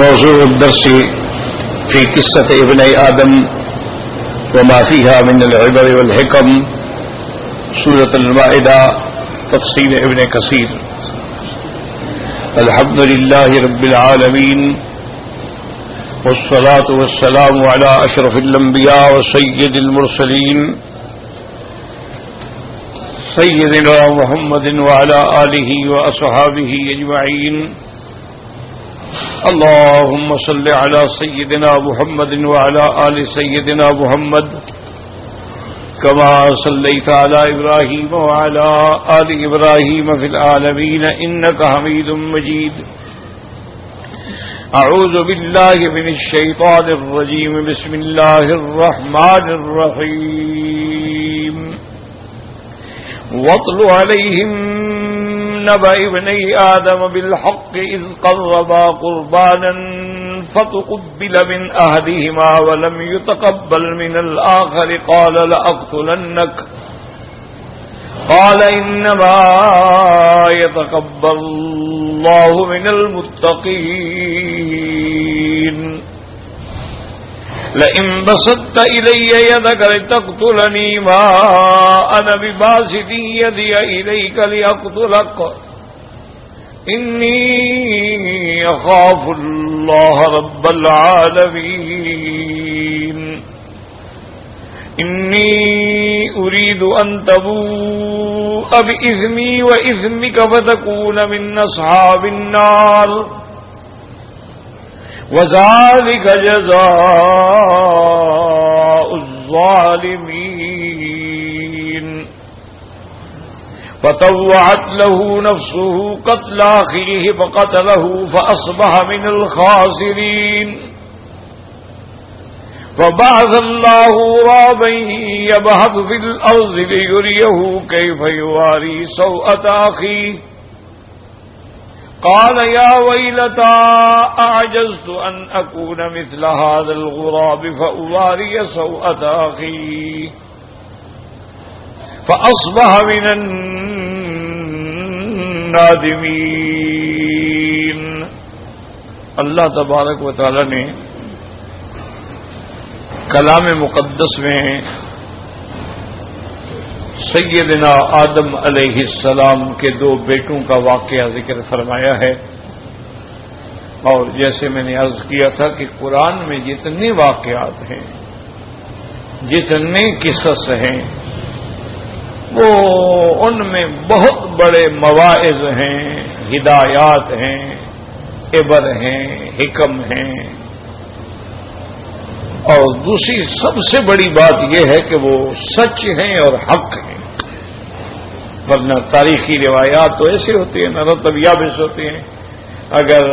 موضوع الدرس في قصة ابن آدم وما فيها من العبر والحكم سورة المائدة تفسير ابن كثير. الحمد لله رب العالمين والصلاة والسلام على أشرف الأنبياء وسيد المرسلين سيدنا محمد وعلى آله وأصحابه أجمعين. اللهم صل على سيدنا محمد وعلى آل سيدنا محمد كما صليت على إبراهيم وعلى آل إبراهيم في العالمين إنك حميد مجيد. أعوذ بالله من الشيطان الرجيم. بسم الله الرحمن الرحيم. واتل عليهم نبأ ابني آدم بالحق إذ قربا قربانا فتقبل من أحدهما ولم يتقبل من الآخر قال لأقتلنك قال إنما يتقبل الله من المتقين. لئن بسطت إلي يدك لتقتلني ما أنا بباسط يدي إليك لأقتلك إني أخاف الله رب العالمين. إني أريد أن تبوء بإثمي وإثمك فتكون من أصحاب النار وذلك جزاء الظالمين. فطوعت له نفسه قتل أخيه فقتله فأصبح من الخاسرين. فبعث الله غرابا يبحث في الأرض ليريه كيف يواري سوءة أخيه قال يا ويلتى أعجزت أن أكون مثل هذا الغراب فأواري سوءة أخي فأصبح من النادمين. اللہ تبارک و تعالی نے کلام مقدس میں سیدنا آدم علیہ السلام کے دو بیٹوں کا واقعہ ذکر فرمایا ہے. اور جیسے میں نے عرض کیا تھا کہ قرآن میں جتنے واقعات ہیں، جتنے قصص ہیں، وہ ان میں بہت بڑے مواعظ ہیں، ہدایات ہیں، عبر ہیں، حکم ہیں. اور دوسری سب سے بڑی بات یہ ہے کہ وہ سچ ہیں اور حق ہیں. ورنہ تاریخی روایات تو ایسے ہوتی ہیں، مرتب یابس ہوتی ہیں. اگر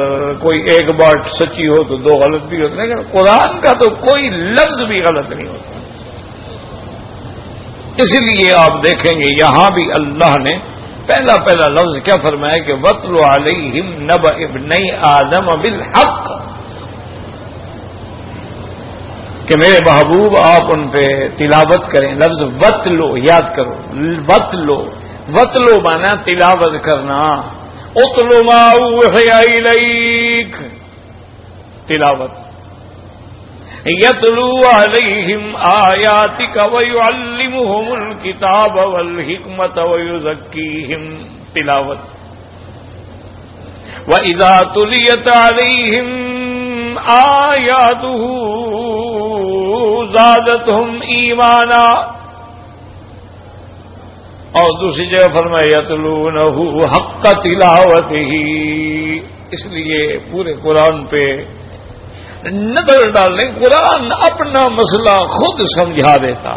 کوئی ایک بات سچی ہو تو دو غلط بھی ہوتے ہیں، لیکن قرآن کا تو کوئی لفظ بھی غلط نہیں ہوتا. اس لیے آپ دیکھیں گے یہاں بھی اللہ نے پہلا لفظ کیا فرمایا کہ وَاتْلُ عَلَيْهِمْ نَبَأَ ابْنَيْ آدَمَ بِالْحَقِّ، کہ میرے محبوب آپ ان پہ تلاوت کریں. لفظ وَاتْلُ یاد کرو. وَاتْلُ مانا تلاوت کرنا. اُتْلُ مَا أُوحِیَ إِلَيْکَ تلاوت. یتلو علیہم آیاتک ویعلمہم الکتاب والحکمت ویزکیہم تلاوت. وَإِذَا تُلِيَتْ عَلَيْهِمْ آیاتہ زادتہم ایمانا. اور دوسری جگہ فرمایا یتلونہ حق تلاوتہ. اس لیے پورے قرآن پہ نظر ڈالنے، قرآن اپنا مسئلہ خود سمجھا دیتا.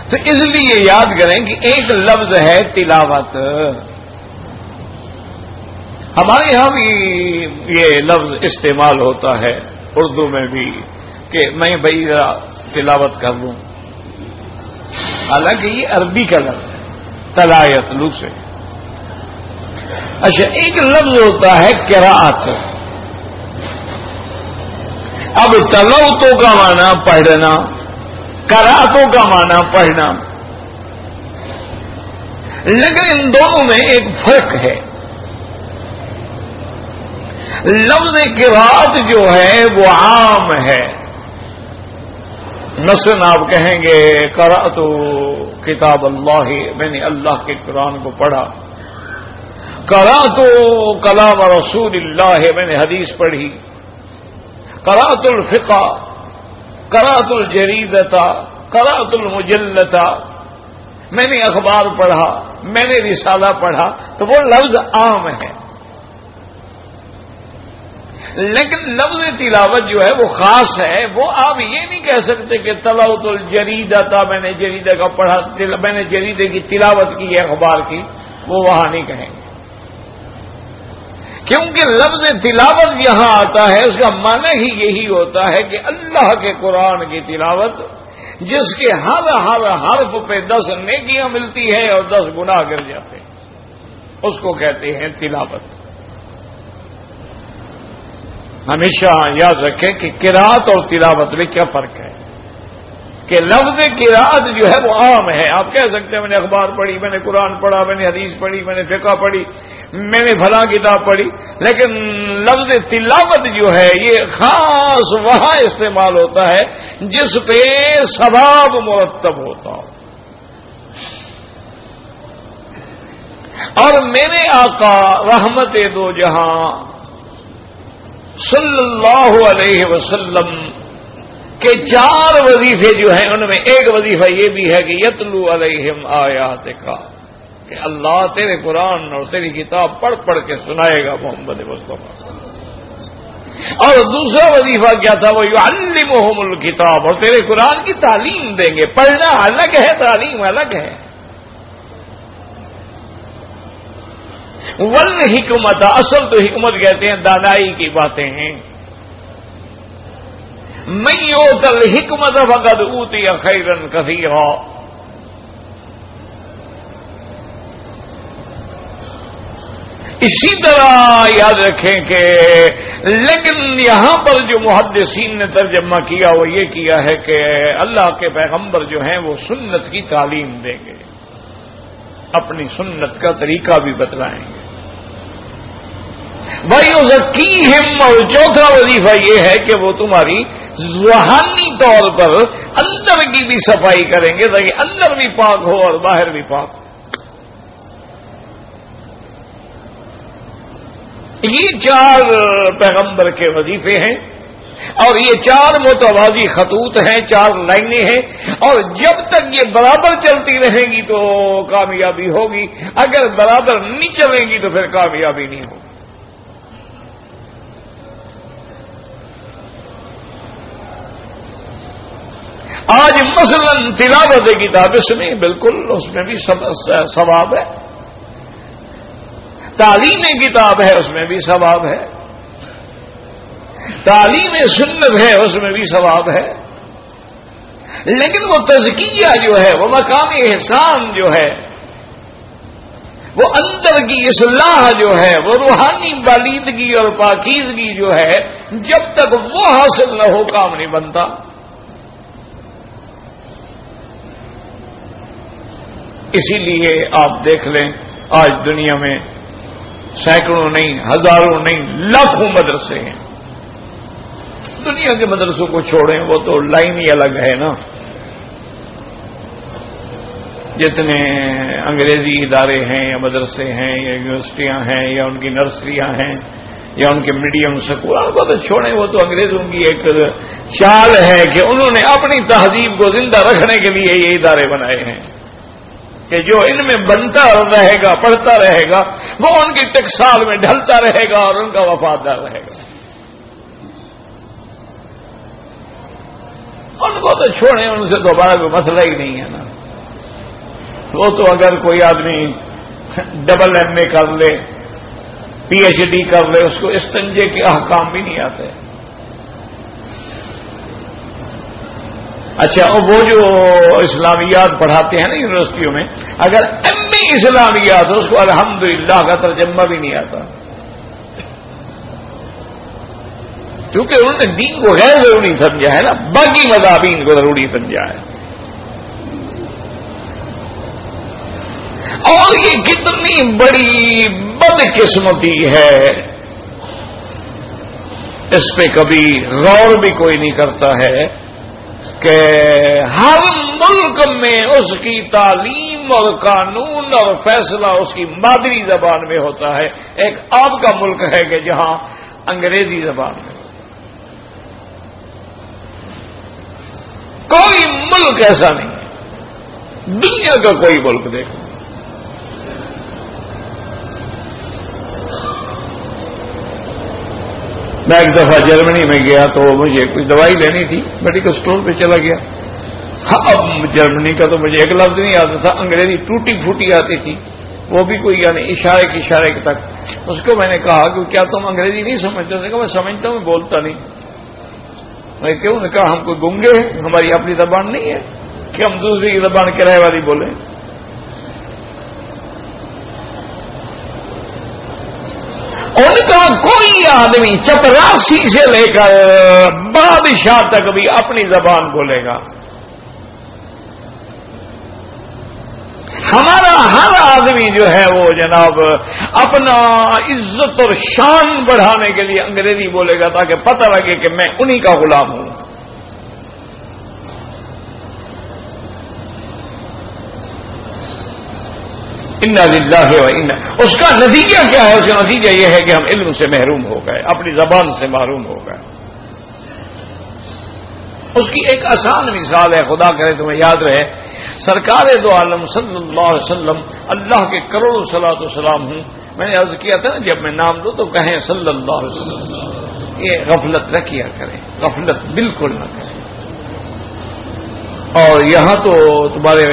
تو اس لیے یاد کریں کہ ایک لفظ ہے تلاوت. ہمارے یہاں بھی یہ لفظ استعمال ہوتا ہے اردو میں بھی کہ میں بھائی تلاوت کر لوں. حالانکہ یہ عربی کا لفظ ہے تلا یتلو سے. اچھا، ایک لفظ ہوتا ہے قراءت. اب تلوتوں کا معنی پڑھنا، قراءتوں کا معنی پڑھنا. لیکن ان دونوں میں ایک فرق ہے. لفظ قرات جو ہے وہ عام ہے. مثلاً آپ کہیں گے قرأت کتاب اللہ، میں نے اللہ کے قرآن کو پڑھا. قرأت کلام رسول اللہ، میں نے حدیث پڑھی. قرأت الفقہ، قرأت الجریدۃ، قرأت المجلۃ، میں نے اخبار پڑھا، میں نے رسالہ پڑھا، تو وہ لفظ عام ہے. لیکن لفظ تلاوت جو ہے وہ خاص ہے. وہ آپ یہ نہیں کہہ سکتے کہ تلاوت الجریدہ تھا، میں نے جریدے کا پڑھا، میں نے جریدے کی تلاوت کی ہے اخبار کی، وہ وہاں نہیں کہیں گے. کیونکہ لفظ تلاوت یہاں آتا ہے اس کا معنی ہی یہی ہوتا ہے کہ اللہ کے قرآن کی تلاوت، جس کے ہر حرف پہ 10 نیکیاں ملتی ہیں اور 10 گناہ گر جاتے ہیں، اس کو کہتے ہیں تلاوت. ہمیشہ یاد رکھیں کہ قرات اور تلاوت میں کیا فرق ہے. کہ لفظ قرات جو ہے وہ عام ہے. آپ کہہ سکتے ہیں میں نے اخبار پڑھی، میں نے قرآن پڑھا، میں نے حدیث پڑھی، میں نے فقہ پڑھی، میں نے فلاں کتاب پڑھی. لیکن لفظ تلاوت جو ہے یہ خاص وہاں استعمال ہوتا ہے جس پہ ثواب مرتب ہوتا ہو. اور میرے آقا رحمت دو جہاں صلی اللہ علیہ وسلم کہ 4 وظیفے جو ہیں ان میں ایک وظیفہ یہ بھی ہے کہ یتلو علیہم آیاتک، کہ اللہ تیرے قرآن اور تیری کتاب پڑھ پڑھ کے سنائے گا محمد مصطفیٰ. اور دوسرا وظیفہ کیا تھا؟ وہ یعلمہم الکتاب، اور تیرے قرآن کی تعلیم دیں گے. پڑھنا الگ ہے، تعلیم الگ ہے. والحکمت، اصل تو حکمت کہتے ہیں دانائی کی باتیں ہیں. من یؤت الحکمت فقد اوتی خیرا کثیرا. اسی طرح یاد رکھیں کہ لیکن یہاں پر جو محدثین نے ترجمہ کیا وہ یہ کیا ہے کہ اللہ کے پیغمبر جو ہیں وہ سنت کی تعلیم دیں گے، اپنی سنت کا طریقہ بھی بتلائیں گے. وَيُزَكِّيهِمْ، اور چوتھا وظیفہ یہ ہے کہ وہ تمہاری ذہانی طور پر اندر کی بھی صفائی کریں گے تاکہ اندر بھی پاک ہو اور باہر بھی پاک ہو. یہ 4 پیغمبر کے وظیفے ہیں اور یہ 4 متوازی خطوط ہیں، 4 لائنیں ہیں. اور جب تک یہ برابر چلتی رہیں گی تو کامیابی ہوگی، اگر برابر نہیں چلیں گی تو پھر کامیابی نہیں ہوگی. آج مثلا تلاوت کتاب اس میں بالکل اس میں بھی ثواب ہے، تعلیم کتاب ہے اس میں بھی ثواب ہے، تعلیم سنت ہے اس میں بھی ثواب ہے. لیکن وہ تزکیہ جو ہے، وہ مقام احسان جو ہے، وہ اندر کی اصلاح جو ہے، وہ روحانی بالیدگی اور پاکیزگی جو ہے، جب تک وہ حاصل نہ ہو کام نہیں بنتا. اسی لیے آپ دیکھ لیں آج دنیا میں سینکڑوں نہیں، ہزاروں نہیں، لاکھوں مدرسے ہیں. دنیا کے مدرسوں کو چھوڑیں، وہ تو لائن ہی الگ ہے نا. جتنے انگریزی ادارے ہیں یا مدرسے ہیں یا یونیورسٹیاں ہیں یا ان کی نرسریاں ہیں یا ان کے میڈیم سکول، ان کو تو چھوڑیں. وہ تو انگریزوں کی ایک چال ہے کہ انہوں نے اپنی تہذیب کو زندہ رکھنے کے لیے یہ ادارے بنائے ہیں کہ جو ان میں بنتا رہے گا، پڑھتا رہے گا، وہ ان کی ٹکسال میں ڈھلتا رہے گا اور ان کا وفادار رہے گا. ان کو تو چھوڑیں، ان سے دوبارہ کوئی مسئلہ ہی نہیں ہے نا. وہ تو اگر کوئی آدمی ڈبل ایم اے کر لے، پی ایچ ڈی کر لے، اس کو استنجے کے احکام بھی نہیں آتے. اچھا، وہ جو اسلامیات پڑھاتے ہیں نا یونیورسٹیوں میں، اگر ایم اے اسلامیات ہو اس کو الحمدللہ کا ترجمہ بھی نہیں آتا، کیونکہ انہوں نے دین کو غیر ضروری سمجھا ہے نا، باقی مضامین کو ضروری سمجھا ہے. اور یہ کتنی بڑی بدقسمتی ہے اس پہ کبھی غور بھی کوئی نہیں کرتا ہے کہ ہر ملک میں اس کی تعلیم اور قانون اور فیصلہ اس کی مادری زبان میں ہوتا ہے. ایک آپ کا ملک ہے کہ جہاں انگریزی زبان میں. کوئی ملک ایسا نہیں ہے، دنیا کا کوئی ملک دیکھو. میں ایک دفعہ جرمنی میں گیا تو مجھے کوئی دوائی لینی تھی، میڈیکل اسٹور پہ چلا گیا. اب جرمنی کا تو مجھے ایک لفظ نہیں آتا تھا، انگریزی ٹوٹی پھوٹی آتی تھی، وہ بھی کوئی یعنی اشارے تک. اس کو میں نے کہا کہ کیا تم انگریزی نہیں سمجھتے؟ اس نے کہا میں سمجھتا ہوں، میں بولتا نہیں. میں کیوں؟ نے کہا ہم کوئی گنگے ہیں، ہماری اپنی زبان نہیں ہے کہ ہم دوسری کی زبان کرائے والی بولیں. ان کا کوئی آدمی چپراسی سے لے کر بادشاہ تک بھی اپنی زبان بولے گا. ہمارا ہر آدمی جو ہے وہ جناب اپنا عزت اور شان بڑھانے کے لیے انگریزی بولے گا تاکہ پتہ لگے کہ میں انہی کا غلام ہوں. انا للہ و انا. اس کا نتیجہ کیا ہے؟ اس کا نتیجہ یہ ہے کہ ہم علم سے محروم ہو گئے، اپنی زبان سے محروم ہو گئے. اس کی ایک آسان مثال ہے، خدا کرے تمہیں یاد رہے، سرکار دو عالم صلی اللہ علیہ وسلم، اللہ کے کروڑوں صلاۃ و سلام ہوں. میں نے عرض کیا تھا نا جب میں نام لوں تو کہیں صلی اللہ علیہ وسلم. یہ غفلت نہ کیا کریں، غفلت بالکل نہ کریں. اور یہاں تو تمہارے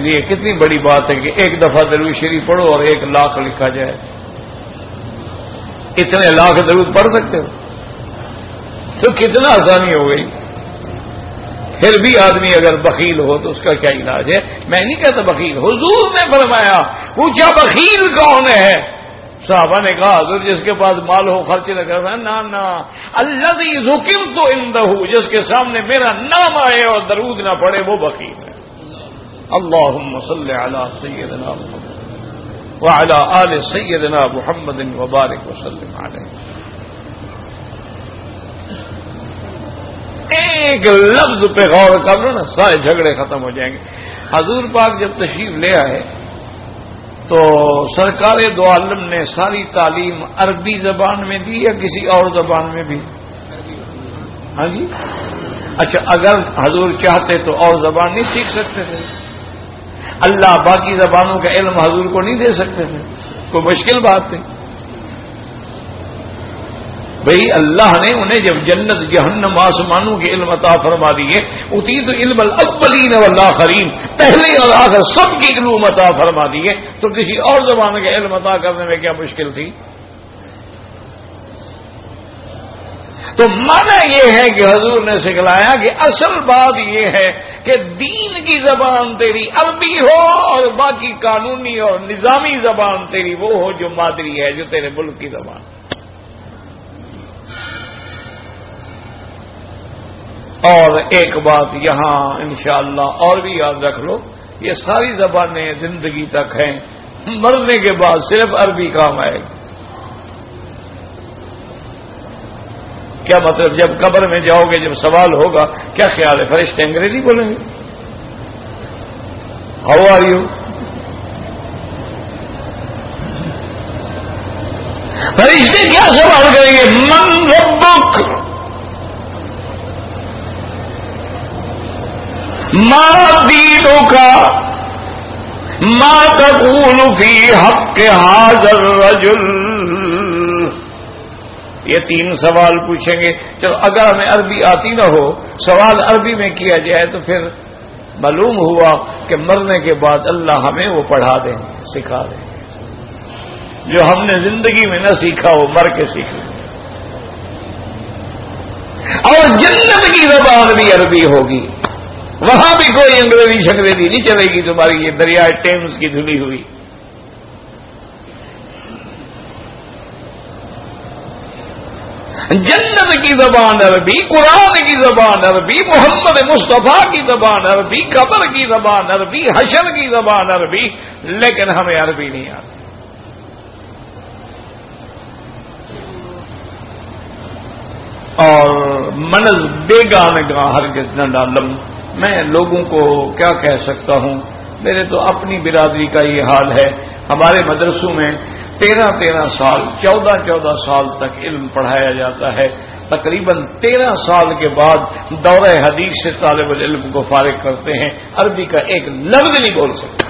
لیے کتنی بڑی بات ہے کہ ایک دفعہ درود شریف پڑھو اور 1 لاکھ لکھا جائے. اتنے لاکھ درود پڑھ سکتے ہو تو کتنا آسانی ہو گئی. پھر بھی آدمی اگر بخیل ہو تو اس کا کیا علاج ہے؟ میں نہیں کہتا بخیل، حضور نے فرمایا، پوچھا بخیل کون ہے؟ صحابہ نے کہا حضور جس کے پاس مال ہو خرچ نہ کرنا. نا الذی ذکرت عندہ، جس کے سامنے میرا نام آئے اور درود نہ پڑے وہ بخیل ہے. اللہم صلی علی سیدنا محمد وعلی آل سیدنا محمد وبارک وسلم علیہ. ایک لفظ پہ غور کر لو نا، سارے جھگڑے ختم ہو جائیں گے. حضور پاک جب تشریف لے آئے تو سرکار دو عالم نے ساری تعلیم عربی زبان میں دی یا کسی اور زبان میں بھی؟ ہاں جی. اچھا اگر حضور چاہتے تو اور زبان نہیں سیکھ سکتے تھے؟ اللہ باقی زبانوں کا علم حضور کو نہیں دے سکتے تھے؟ کوئی مشکل بات نہیں. بھئی اللہ نے انہیں جب جنت جہنم آسمانوں کے علم عطا فرما دیے، اوتیت علم الاولین والآخرین، پہلے اور آخر سب کی علوم عطا فرما دیے، تو کسی اور زبان کے علم عطا کرنے میں کیا مشکل تھی؟ تو معنی یہ ہے کہ حضور نے سکھلایا کہ اصل بات یہ ہے کہ دین کی زبان تیری عربی ہو اور باقی قانونی اور نظامی زبان تیری وہ ہو جو مادری ہے، جو تیرے ملک کی زبان. اور ایک بات یہاں انشاءاللہ اور بھی یاد رکھ لو، یہ ساری زبانیں زندگی تک ہیں، مرنے کے بعد صرف عربی کام آئے گی. کیا مطلب؟ جب قبر میں جاؤ گے، جب سوال ہوگا کیا خیال ہے، فرشتے انگریزی بولیں گے؟ How are you? فرشتے کیا سوال کریں گے؟ من ربک، ما دینک، ما تقول فی حق ھذا الرجل. یہ 3 سوال پوچھیں گے. چلو اگر ہمیں عربی آتی نہ ہو، سوال عربی میں کیا جائے تو پھر معلوم ہوا کہ مرنے کے بعد اللہ ہمیں وہ پڑھا دیں گے، سکھا دیں گے جو ہم نے زندگی میں نہ سیکھا وہ مر کے سیکھ لیں. اور جنت کی زبان بھی عربی ہوگی، وہاں بھی کوئی انگریزی شنگریزی نہیں چلے گی تمہاری یہ دریائے ٹیمز کی دھلی ہوئی. جنت کی زبان عربی، قرآن کی زبان عربی، محمد مصطفیٰ کی زبان عربی، قبر کی زبان عربی، حشر کی زبان عربی، لیکن ہمیں عربی نہیں آتی. اور منز بیگانگاں ہرگز نہ ڈالم. میں لوگوں کو کیا کہہ سکتا ہوں، میرے تو اپنی برادری کا یہ حال ہے. ہمارے مدرسوں میں 13 سال 14 سال تک علم پڑھایا جاتا ہے. تقریباً 13 سال کے بعد دورہ حدیث سے طالب العلم کو فارغ کرتے ہیں، عربی کا ایک لفظ نہیں بول سکتے.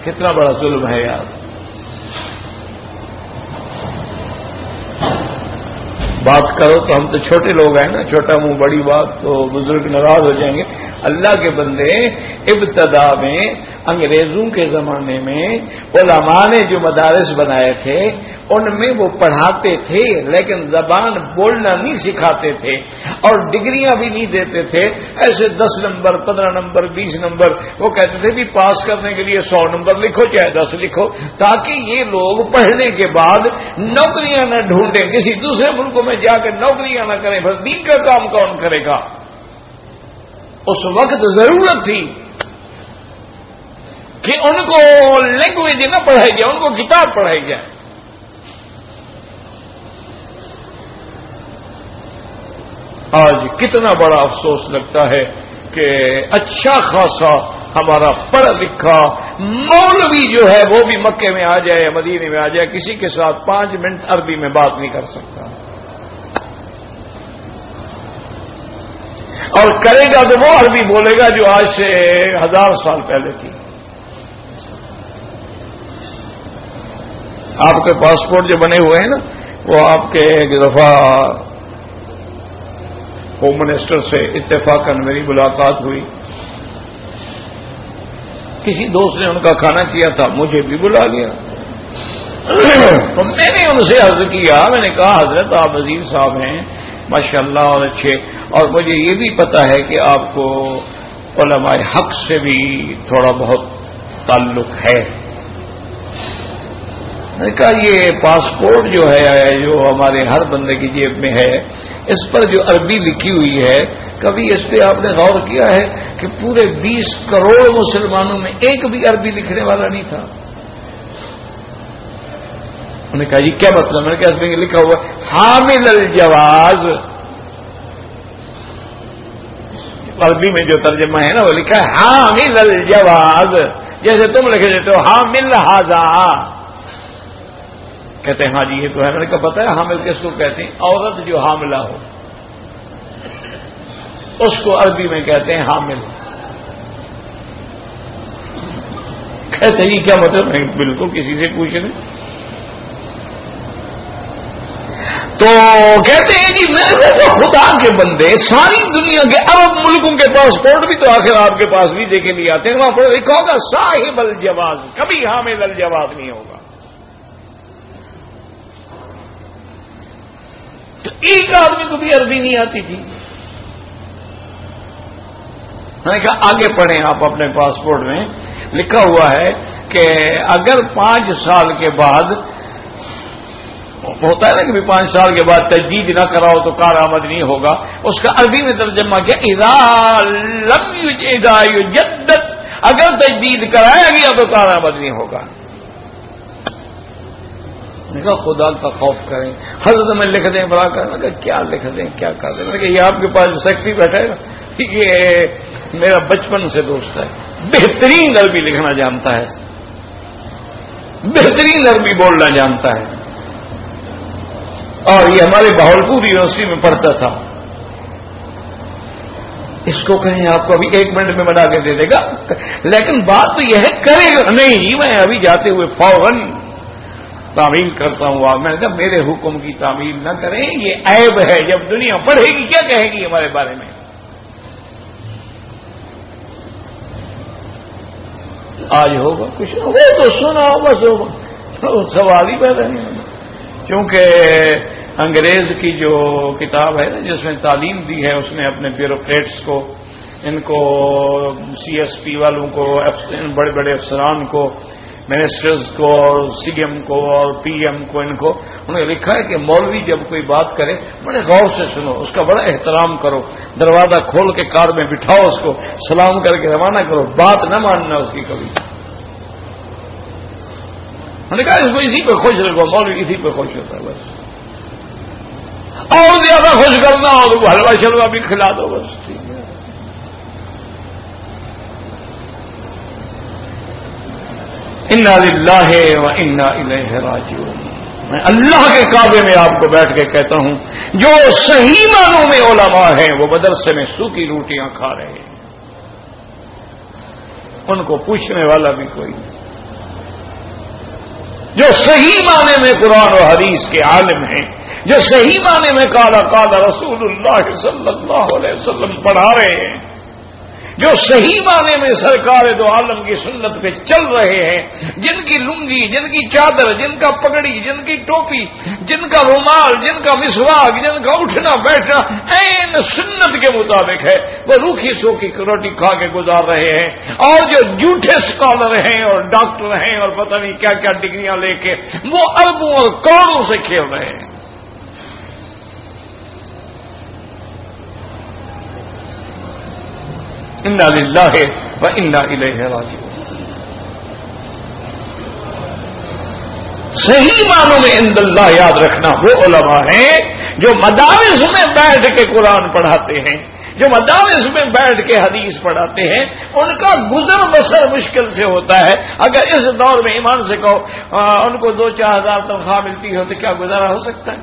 کتنا بڑا ظلم ہے یار. بات کرو تو ہم تو چھوٹے لوگ ہیں نا، چھوٹا منہ بڑی بات، تو بزرگ ناراض ہو جائیں گے. اللہ کے بندے، ابتدا میں انگریزوں کے زمانے میں علماء نے جو مدارس بنائے تھے ان میں وہ پڑھاتے تھے، لیکن زبان بولنا نہیں سکھاتے تھے اور ڈگریاں بھی نہیں دیتے تھے. ایسے 10 نمبر 15 نمبر 20 نمبر وہ کہتے تھے بھی پاس کرنے کے لیے 100 نمبر لکھو چاہے 10 لکھو، تاکہ یہ لوگ پڑھنے کے بعد نوکریاں نہ ڈھونڈیں، کسی دوسرے ملکوں میں جا کے نوکریاں نہ کریں. بس دین کا کام کون کرے گا؟ اس وقت ضرورت تھی کہ ان کو لینگویج نہ پڑھائی جائے، ان کو کتاب پڑھائی جائے. آج کتنا بڑا افسوس لگتا ہے کہ اچھا خاصا ہمارا پڑھا لکھا مولوی جو ہے وہ بھی مکے میں آ جائے، مدینے میں آ جائے، کسی کے ساتھ 5 منٹ عربی میں بات نہیں کر سکتا. اور کرے گا تو وہ عربی بولے گا جو آج سے 1000 سال پہلے تھی. آپ کے پاسپورٹ جو بنے ہوئے ہیں نا، وہ آپ کے ایک دفعہ ہوم منسٹر سے اتفاقاً میری ملاقات ہوئی. کسی دوست نے ان کا کھانا کیا تھا، مجھے بھی بلا لیا. تو میں نے ان سے عرض کیا، میں نے کہا حضرت آپ وزیر صاحب ہیں ماشاءاللہ اور اچھے، اور مجھے یہ بھی پتا ہے کہ آپ کو علماء حق سے بھی تھوڑا بہت تعلق ہے. میں نے کہا یہ پاسپورٹ جو ہے جو ہمارے ہر بندے کی جیب میں ہے، اس پر جو عربی لکھی ہوئی ہے، کبھی اس پہ آپ نے غور کیا ہے کہ پورے 20 کروڑ مسلمانوں میں ایک بھی عربی لکھنے والا نہیں تھا؟ انہوں نے کہا یہ کیا مطلب؟ میں نے کہا اس میں لکھا ہوا حامل الجواز. عربی میں جو ترجمہ ہے نا وہ لکھا ہے حامل الجواز، جیسے تم لکھ دیتے ہو حامل ہاذا. کہتے ہیں ہاں جی یہ تو ہے. میں نے کہا پتہ ہے حامل کس کو کہتے ہیں؟ عورت جو حاملہ ہو اس کو عربی میں کہتے ہیں حامل. کہتے ہیں یہ کیا مطلب؟ میں بالکل کسی سے پوچھ لیں. تو کہتے ہیں جی میں خدا کے بندے ساری دنیا کے عرب ملکوں کے پاسپورٹ بھی تو آخر آپ کے پاس ویزے کے لیے آتے ہیں، وہاں پر لکھا ہوگا صاحب الجواز، کبھی حامل الجواز نہیں ہوگا. تو ایک آدمی کو بھی عربی نہیں آتی تھی. میں نے کہا آگے پڑھیں آپ اپنے پاسپورٹ میں لکھا ہوا ہے کہ اگر 5 سال کے بعد ہوتا ہے نا کہ 5 سال کے بعد تجدید نہ کراؤ تو کارآمد نہیں ہوگا، اس کا عربی میں ترجمہ کیا اذا یجدد، اگر تجدید کرایا گیا تو کارآمد نہیں ہوگا. میں نے کہا خدا کا خوف کریں، حضرت میں لکھ دیں بڑا کر. میں نے کہا کیا لکھ دیں کیا کر دیں؟ میں نے کہا یہ آپ کے پاس سیکٹری بیٹھا ہے نا، یہ میرا بچپن سے دوست ہے، بہترین عربی لکھنا جانتا ہے، بہترین عربی بولنا جانتا ہے، اور یہ ہمارے بہاولپور یونیورسٹی میں پڑھتا تھا. اس کو کہیں آپ کو ابھی 1 منٹ میں بنا کے دے دے گا، لیکن بات تو یہ ہے کرے گا نہیں. میں ابھی جاتے ہوئے فوراً تعمیل کرتا ہوں. میں نے کہا میرے حکم کی تعمیل نہ کریں، یہ عیب ہے. جب دنیا پڑھے گی کیا کہے گی ہمارے بارے میں؟ آج ہوگا کچھ نہ وہ تو سنا بس ہوگا، سوال ہی پیدا نہیں ہوگا. کیونکہ انگریز کی جو کتاب ہے نا جس میں تعلیم دی ہے، اس نے اپنے بیوروکریٹس کو، ان کو CSP والوں کو، بڑے بڑے افسران کو، منسٹرز کو اور CM کو اور PM کو، انہوں نے لکھا ہے کہ مولوی جب کوئی بات کرے بڑے غور سے سنو، اس کا بڑا احترام کرو، دروازہ کھول کے کار میں بٹھاؤ، اس کو سلام کر کے روانہ کرو، بات نہ ماننا اس کی کبھی. میں نے کہا اس کو اسی پہ خوش رکھو، مولوی اسی پہ خوش ہوتا ہے بس. اور زیادہ خوش کرنا ہو تو حلوہ شلوہ بھی کھلا دو بس ٹھیک ہے. انا للہ و انا الیہ راجعون. میں اللہ کے کعبے میں آپ کو بیٹھ کے کہتا ہوں جو صحیح معنوں میں علماء ہیں وہ مدرسے میں سوکھی روٹیاں کھا رہے ہیں، ان کو پوچھنے والا بھی کوئی نہیں. جو صحیح معنی میں قرآن و حدیث کے عالم ہیں، جو صحیح معنی میں قال رسول اللہ صلی اللہ علیہ وسلم پڑھا رہے ہیں، جو صحیح معنی میں سرکار دو عالم کی سنت پہ چل رہے ہیں، جن کی لنگی، جن کی چادر، جن کا پگڑی، جن کی ٹوپی، جن کا رومال، جن کا مسواک، جن کا اٹھنا بیٹھنا عین سنت کے مطابق ہے، وہ روکھی سوکھی روٹی کھا کے گزار رہے ہیں. اور جو جھوٹے اسکالر ہیں اور ڈاکٹر ہیں اور پتہ نہیں کیا کیا ڈگریاں لے کے وہ اربوں اور کروڑوں سے کھیل رہے ہیں. انا للہ و انا الیہ راجعون. صحیح معنوں میں عند اللہ یاد رکھنا وہ علماء ہیں جو مدارس میں بیٹھ کے قرآن پڑھاتے ہیں، جو مدارس میں بیٹھ کے حدیث پڑھاتے ہیں. ان کا گزر بسر مشکل سے ہوتا ہے. اگر اس دور میں ایمان سے کہو ان کو 2-4 ہزار تنخواہ ملتی ہو تو کیا گزارا ہو سکتا ہے؟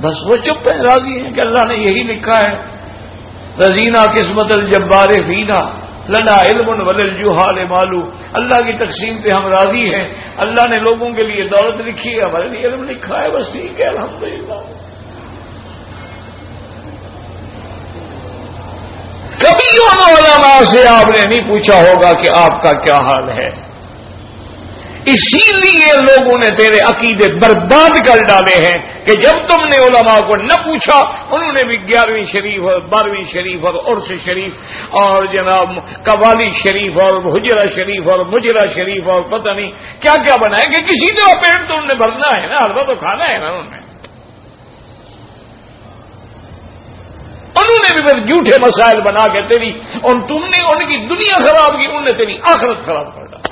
بس وہ چپ ہیں، راضی ہیں کہ اللہ نے یہی لکھا ہے، رضینا قسمت الجبار فینا لنا علم وللجہال مالو. اللہ کی تقسیم پہ ہم راضی ہیں. اللہ نے لوگوں کے لیے دولت لکھی ہے، ہمارے لیے علم لکھا ہے، بس ٹھیک ہے الحمدللہ. کبھی ان علماء سے آپ نے نہیں پوچھا ہوگا کہ آپ کا کیا حال ہے. اسی لیے لوگوں نے تیرے عقیدے برباد کر ڈالے ہیں کہ جب تم نے علماء کو نہ پوچھا، انہوں نے بھی 11ویں شریف اور 12ویں شریف اور عرس شریف اور جناب قوالی شریف اور حجرہ شریف اور مجرہ شریف اور پتہ نہیں کیا کیا بنایا کہ کسی طرح پیٹ تو انہوں نے بھرنا ہے نا، حلوہ تو کھانا ہے نا. انہوں نے بھی پھر جھوٹے مسائل بنا کے تیری اور تم نے ان کی دنیا خراب کی، انہوں نے تیری آخرت خراب کر ڈالا.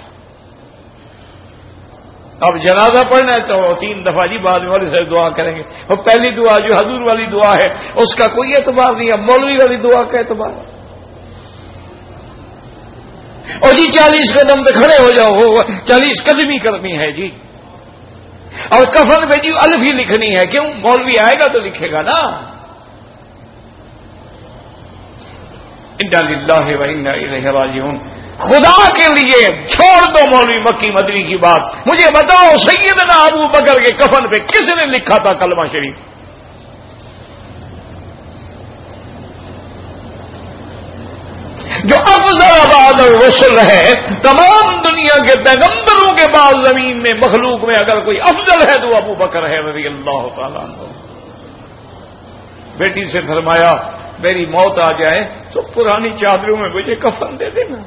اب جنازہ پڑھنا ہے تو 3 دفعہ جی بعد میں والے سے دعا کریں گے. اور پہلی دعا جو حضور والی دعا ہے اس کا کوئی اعتبار نہیں ہے، مولوی والی دعا کا اعتبار ہے. اور جی 40 قدم پہ کھڑے ہو جاؤ، 40 قدمی کرنی ہے جی. اور کفن پہ جی الف ہی لکھنی ہے. کیوں؟ مولوی آئے گا تو لکھے گا نا. انا للہ و انا الیہ راجعون. خدا کے لیے چھوڑ دو مولوی مکی مدنی کی بات. مجھے بتاؤ سیدنا ابو بکر کے کفن پہ کس نے لکھا تھا کلمہ شریف؟ جو افضل بعد الرسل ہے، تمام دنیا کے پیغمبروں کے بعد زمین میں مخلوق میں اگر کوئی افضل ہے تو ابو بکر ہے رضی اللہ تعالیٰ عنہ. بیٹی سے فرمایا میری موت آ جائے تو پرانی چادروں میں مجھے کفن دے دینا.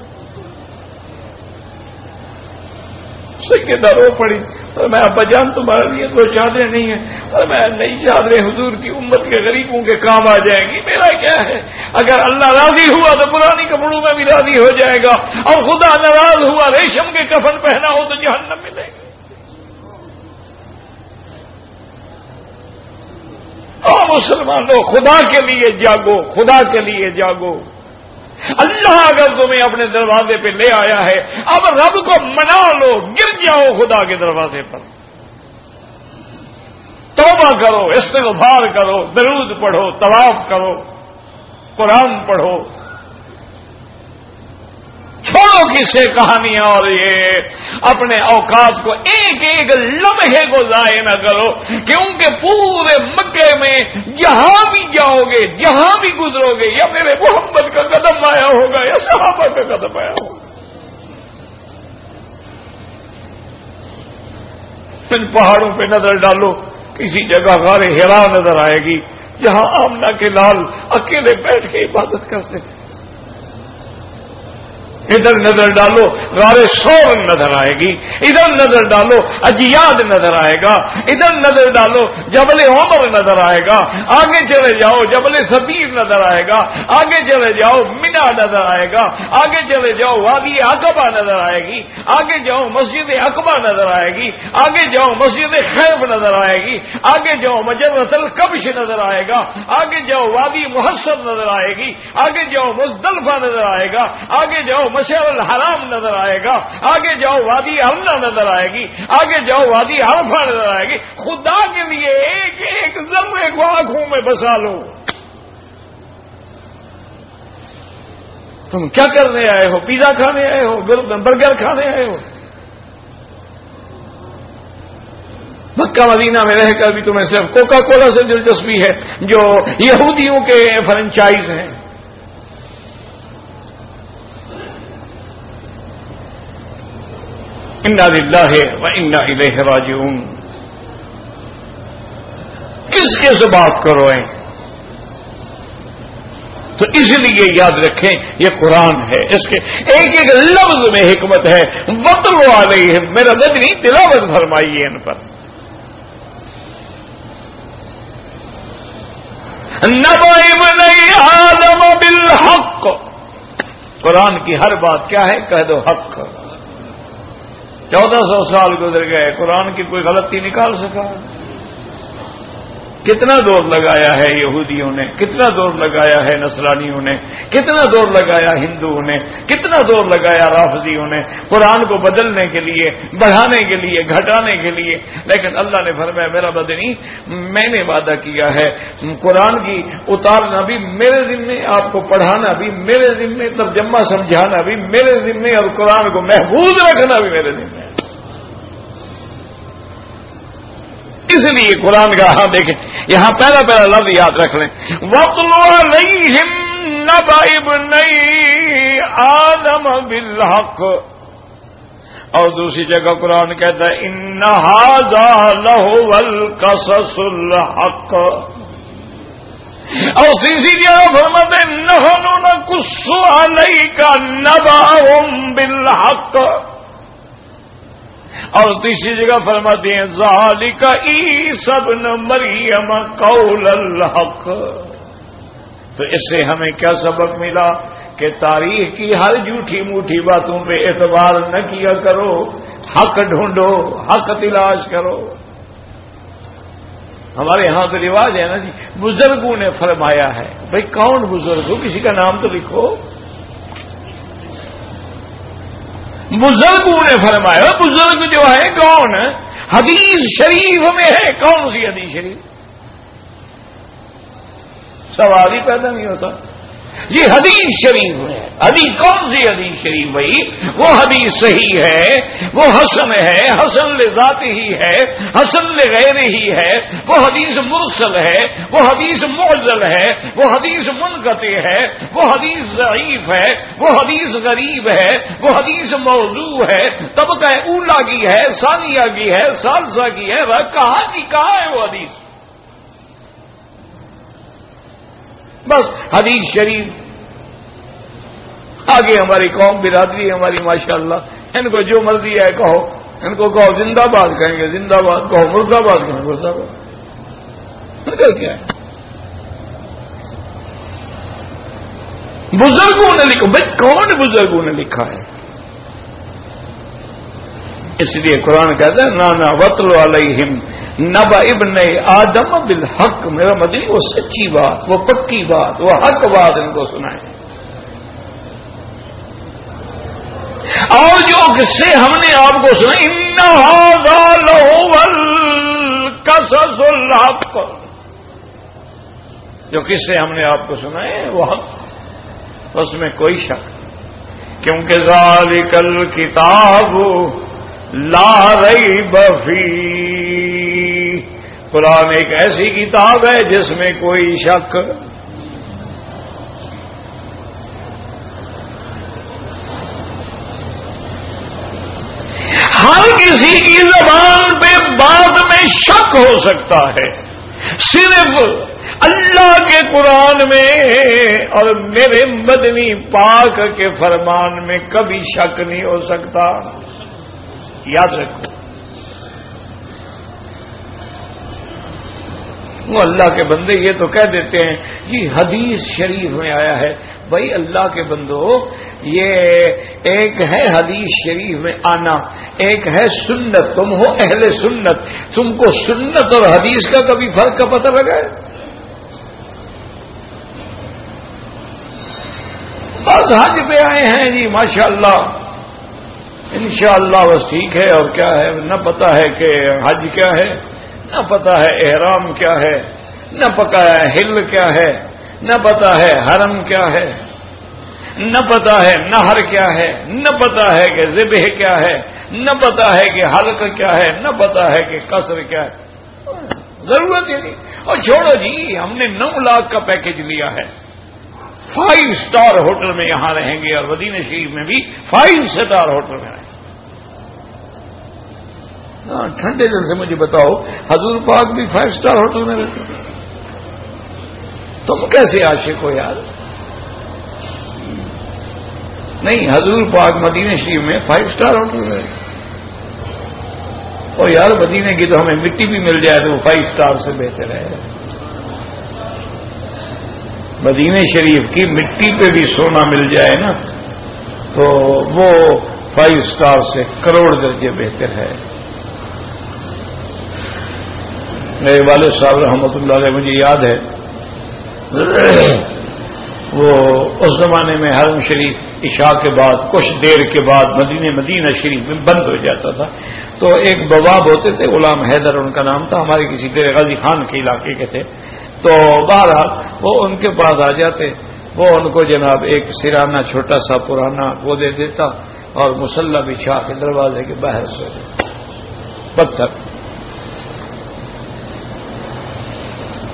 سیدہ رو پڑی اور میں ابا جان تمہارے لیے 2 چادریں نہیں ہیں اور میں نئی چادریں حضور کی امت کے غریبوں کے کام آ جائیں گی. میرا کیا ہے، اگر اللہ راضی ہوا تو پرانی کپڑوں میں بھی راضی ہو جائے گا، اور خدا ناراض ہوا ریشم کے کفن پہنا ہو تو جہنم ملے گی. اور مسلمانوں خدا کے لیے جاگو، خدا کے لیے جاگو. اللہ اگر تمہیں اپنے دروازے پہ لے آیا ہے اب رب کو منا لو، گر جاؤ خدا کے دروازے پر، توبہ کرو، استغفار کرو، درود پڑھو، طواف کرو، قرآن پڑھو. چھوڑو قصے کہانیاں اور یہ اپنے اوقات کو ایک ایک لمحے کو ضائع نہ کرو، کیونکہ پورے مکے میں جہاں بھی جاؤ گے، جہاں بھی گزرو گے، یا میرے محمد کا قدم آیا ہوگا یا صحابہ کا قدم آیا ہوگا. ان پہاڑوں پہ نظر ڈالو، کسی جگہ غار حرا نظر آئے گی جہاں آمنہ کے لال اکیلے بیٹھ کے عبادت کرتے تھے. ادھر نظر ڈالو غار سور نظر آئے گی، ادھر نظر ڈالو اجیاد نظر آئے گا، ادھر نظر ڈالو جبل عمر نظر آئے گا، آگے چلے جاؤ جبل ثبیر نظر آئے گا، آگے چلے جاؤ مینا نظر آئے گا، آگے چلے جاؤ وادی عقبہ نظر آئے گی، آگے جاؤ مسجد عقبہ نظر آئے گی، آگے جاؤ مسجد خیف نظر آئے گی، آگے جاؤ مجرۃ الکبش نظر آئے گا، آگے جاؤ وادی محسب نظر آئے گی، آگے جاؤ مزدلفہ نظر آئے گا، آگے جاؤ مشعر الحرام نظر آئے گا، آگے جاؤ وادی ارنا نظر آئے گی، آگے جاؤ وادی عرفہ نظر آئے گی۔ خدا کے لیے ایک ایک ذرے کو آنکھوں میں بسا لو۔ تم کیا کرنے آئے ہو؟ پیزا کھانے آئے ہو؟ برگر کھانے آئے ہو؟ مکہ مدینہ میں رہ کر بھی تمہیں صرف کوکا کولا سے دلچسپی ہے جو یہودیوں کے فرنچائز ہیں۔ انا للہ و انا الیہ راجعون۔ کس کے سے بات کرو تو اس لیے یاد رکھیں یہ قرآن ہے، اس کے ایک ایک لفظ میں حکمت ہے۔ وَاتْلُ عَلَيْهِمْ، میرا مدنی تلاوت فرمائیے ان پر۔ نَبَأَ ابْنَيْ آدَمَ بِالْحَقِّ، قرآن کی ہر بات کیا ہے؟ کہہ دو حق۔ 1400 سال گزر گئے، قرآن کی کوئی غلطی نکال سکا؟ کتنا دور لگایا ہے یہودیوں نے، کتنا دور لگایا ہے نصرانیوں نے، کتنا دور لگایا ہندوؤں نے، کتنا دور لگایا رافضیوں نے قرآن کو بدلنے کے لیے، بڑھانے کے لیے، گھٹانے کے لیے۔ لیکن اللہ نے فرمایا میرا بدنی، میں نے وعدہ کیا ہے قرآن کی اتارنا بھی میرے ذمے، آپ کو پڑھانا بھی میرے ذمے، ترجمہ سمجھانا بھی میرے ذمے، اور قرآن کو محفوظ رکھنا بھی میرے ذمے۔ اس لیے قرآن کا ہاں دیکھیں یہاں پہلا لفظ یاد رکھ لیں، وَاتْلُ عَلَيْهِمْ نَبَأَ ابْنَيْ آدَمَ بِالْحَقِّ، اور دوسری جگہ قرآن کہتا ہے إِنَّ هَذَا لَهُوَ الْقَصَصُ الْحَقُّ، اور تیسری جگہ فرماتے ہیں نَحْنُ نَقُصُّ عَلَيْكَ نَبَأَهُمْ بِالْحَقِّ، اور تیسری جگہ فرماتے ہیں ذالک عیسی ابن مریم قول الحق۔ تو اس سے ہمیں کیا سبق ملا کہ تاریخ کی ہر جھوٹی موٹی باتوں پہ اعتبار نہ کیا کرو، حق ڈھونڈو، حق تلاش کرو۔ ہمارے یہاں تو رواج ہے نا جی، بزرگوں نے فرمایا ہے۔ بھئی کون بزرگ ہو؟ کسی کا نام تو لکھو۔ بزرگوں نے فرمایا، بزرگ جو ہے کون؟ حدیث شریف میں ہے۔ کون سی حدیث شریف؟ سوال ہی پیدا نہیں ہوتا۔ یہ حدیث شریف ہے۔ حدیث کون سی حدیث شریف بھائی؟ وہ حدیث صحیح ہے، وہ حسن ہے، حسن لذات ہی ہے، حسن لغیر ہی ہے، وہ حدیث مرسل ہے، وہ حدیث معضل ہے، وہ حدیث منقطع ہے، وہ حدیث ضعیف ہے، وہ حدیث غریب ہے، وہ حدیث موضوع ہے، طبقہ اولا کی ہے، ثانیہ کی ہے، ثالثہ کی ہے۔ کہاں کی کہاں ہے وہ حدیث؟ بس حدیث شریف۔ آگے ہماری قوم برادری ہماری ماشاءاللہ، ان کو جو مرضی ہے کہو، ان کو کہو زندہ باد کہیں گے زندہ باد، کہو مرد آباد کہیں گے مرد آباد۔ کیا ہے بزرگوں نے لکھا؟ بھائی کون بزرگوں نے لکھا ہے؟ اس لیے قرآن کہتا ہے نا وَاتْلُ عَلَيْهِمْ نَبَأَ ابْنَيْ آدَمَ بِالْحَقِّ، میرا مدنی وہ سچی بات، وہ پکی بات، وہ حق بات ان کو سنائیں۔ اور جو قصے ہم نے آپ کو سنائے إِنَّ هَذَا لَهُوَ الْقَصَصُ الْحَقُّ، جو قصے ہم نے آپ کو سنائے وہ حق، اس میں کوئی شک، کیونکہ ذَلِكَ الْكِتَابُ لا ریب فیہ، قرآن ایک ایسی کتاب ہے جس میں کوئی شک۔ ہر کسی کی زبان پہ بعد میں شک ہو سکتا ہے، صرف اللہ کے قرآن میں اور میرے مدنی پاک کے فرمان میں کبھی شک نہیں ہو سکتا. یاد رکھو. وہ اللہ کے بندے یہ تو کہہ دیتے ہیں جی حدیث شریف میں آیا ہے. بھائی اللہ کے بندو، یہ ایک ہے حدیث شریف میں آنا، ایک ہے سنت. تم ہو اہل سنت، تم کو سنت اور حدیث کا کبھی فرق کا پتہ لگا ہے؟ بس حج پہ آئے ہیں جی ماشاءاللہ انشاءاللہ بس ٹھیک ہے. اور کیا ہے، نہ پتہ ہے کہ حج کیا ہے، نہ پتہ ہے احرام کیا ہے، نہ پتہ ہے حل کیا ہے، نہ پتہ ہے حرم کیا ہے، نہ پتہ ہے نہر کیا ہے، نہ پتہ ہے کہ ذبح کیا ہے، نہ پتہ ہے کہ حلق کیا ہے، نہ پتہ ہے کہ قصر کیا ہے. ضرورت ہی نہیں. اور چھوڑو جی، ہم نے 9 لاکھ کا پیکج لیا ہے. 5 اسٹار ہوٹل میں یہاں رہیں گے اور مدینہ شریف میں بھی 5 اسٹار ہوٹل میں رہیں گے. ٹھنڈے دل سے مجھے بتاؤ، حضور پاک بھی 5 اسٹار ہوٹل میں رہتے ہیں. تم کیسے عاشق ہو یار؟ نہیں، حضور پاک مدینہ شریف میں 5 اسٹار ہوٹل میں رہتے. اور یار مدینہ کی تو ہمیں مٹی بھی مل جائے تو وہ 5 اسٹار سے بہتر ہے. مدینہ شریف کی مٹی پہ بھی سونا مل جائے نا تو وہ 5 اسٹار سے کروڑ درجے بہتر ہے. میرے والد صاحب رحمۃ اللہ علیہ، مجھے یاد ہے وہ اس زمانے میں حرم شریف عشاء کے بعد کچھ دیر کے بعد مدینہ شریف میں بند ہو جاتا تھا. تو ایک بواب ہوتے تھے، غلام حیدر ان کا نام تھا، ہمارے کسی ڈیر غازی خان کے علاقے کے تھے. تو بہرحال وہ ان کے پاس آ جاتے، وہ ان کو جناب ایک سرانہ چھوٹا سا پرانا وہ دے دیتا اور مسلح بچھا کے دروازے کے باہر سو دیتا. پتھر.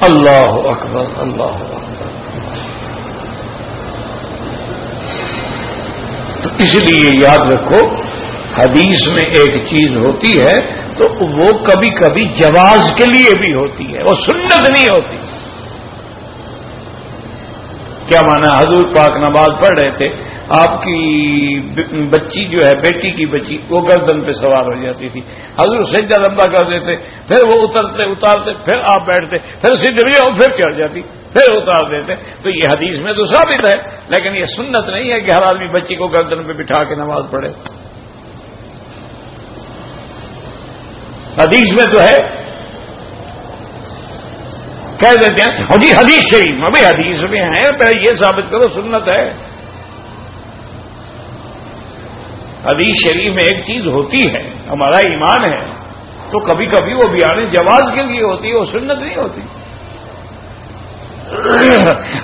اللہ اکبر اللہ اکبر. تو اس لیے یاد رکھو، حدیث میں ایک چیز ہوتی ہے تو وہ کبھی کبھی جواز کے لیے بھی ہوتی ہے، وہ سنت نہیں ہوتی. کیا مانا؟ حضور پاک نماز پڑھ رہے تھے، آپ کی بچی جو ہے، بیٹی کی بچی، وہ گردن پہ سوار ہو جاتی تھی. حضور سجدہ لمبا کر دیتے، پھر وہ اتارتے، پھر آپ بیٹھتے، پھر سجدہ پھر چڑھ جاتی، پھر اتار دیتے. تو یہ حدیث میں تو ثابت ہے، لیکن یہ سنت نہیں ہے کہ ہر آدمی بچی کو گردن پہ بٹھا کے نماز پڑھے. حدیث میں تو ہے، کہہ دیتے ہیں جی حدیث شریف. ابھی حدیث میں ہے، پہلے یہ ثابت کرو سنت ہے. حدیث شریف میں ایک چیز ہوتی ہے، ہمارا ایمان ہے، تو کبھی کبھی وہ بیان جواز کے لیے ہوتی ہے، وہ سنت نہیں ہوتی.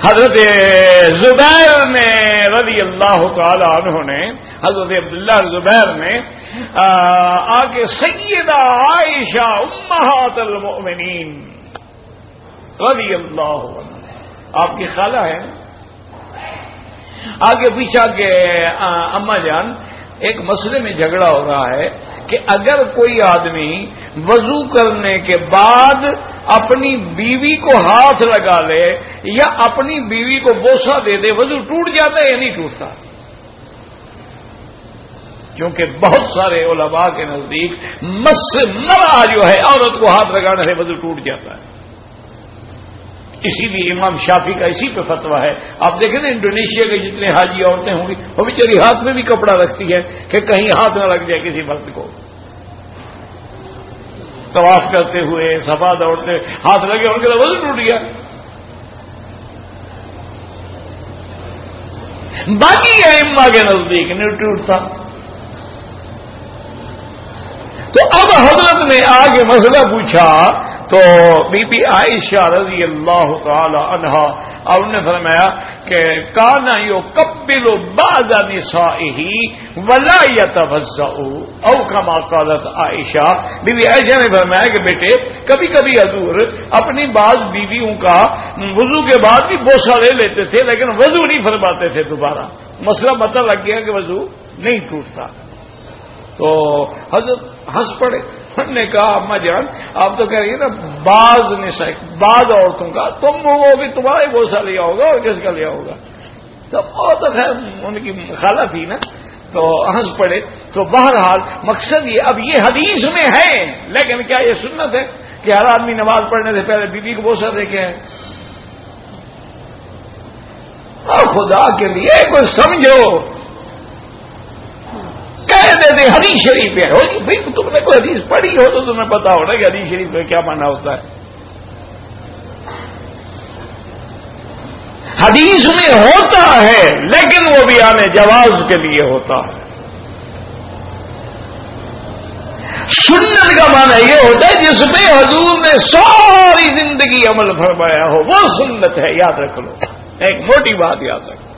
حضرت زبیر نے رضی اللہ تعالی عنہ نے، حضرت عبداللہ زبیر نے آ کے سیدہ عائشہ امہات المؤمنین رضی اللہ عنہ، آپ کی خالہ ہے، آگے پیچھا کے اما جان، ایک مسئلے میں جھگڑا ہو رہا ہے کہ اگر کوئی آدمی وضو کرنے کے بعد اپنی بیوی کو ہاتھ لگا لے یا اپنی بیوی کو بوسہ دے دے، وضو ٹوٹ جاتا ہے یا نہیں ٹوٹتا؟ کیونکہ بہت سارے علماء کے نزدیک مس مرا جو ہے، عورت کو ہاتھ لگانے سے وضو ٹوٹ جاتا ہے. اسی لیے امام شافعی کا اسی پہ فتویٰ ہے. آپ دیکھیں نا انڈونیشیا کے جتنے حاجی عورتیں ہوں گی، وہ بیچاری ہاتھ میں بھی کپڑا رکھتی ہے کہ کہیں ہاتھ نہ لگ جائے کسی مرد کو. طواف کرتے ہوئے صفا دوڑتے ہاتھ لگے، ان کا وضو ٹوٹ گیا. باقی ائمہ کے نزدیک نہیں ٹوٹتا. تو اب حضرت نے آگے مسئلہ پوچھا تو بی بی عائشہ رضی اللہ تعالی عنہا، اور انہوں نے فرمایا کہ کانا یقبل بعض نسائہ ولا یتوضأ، او کما قالت عائشہ. بی بی عائشہ نے فرمایا کہ بیٹے کبھی کبھی حضور اپنی بعض بیویوں کا وضو کے بعد بھی بوسہ لے لیتے تھے، لیکن وضو نہیں فرماتے تھے دوبارہ. مسئلہ پتہ لگ گیا کہ وضو نہیں ٹوٹتا. تو حضرت ہنس پڑے. انہوں نے کہا اما جان آپ تو کہہ رہی ہیں نا بعض عورتوں کا، تم وہ بھی تمہارا بوسہ لیا ہوگا اور کس کا لیا ہوگا؟ تو خیر ان کی خالہ تھی نا، تو ہنس پڑے. تو بہرحال مقصد یہ، اب یہ حدیث میں ہے، لیکن کیا یہ سنت ہے کہ ہر آدمی نماز پڑھنے سے پہلے بیوی کو بوسہ دے کے آئے؟ اور خدا کے لیے کوئی سمجھو، کہہ دیتے حدیث شریف ہے. ہو جی بھائی تم نے کوئی حدیث پڑھی ہو تو تمہیں پتا ہو نا کہ حدیث شریف میں کیا معنی ہوتا ہے. حدیث میں ہوتا ہے لیکن وہ بھی آنے جواز کے لیے ہوتا ہے. سنت کا معنی یہ ہوتا ہے جس میں حضور نے ساری زندگی عمل فرمایا ہو، وہ سنت ہے. یاد رکھ لو، ایک موٹی بات یاد رکھ.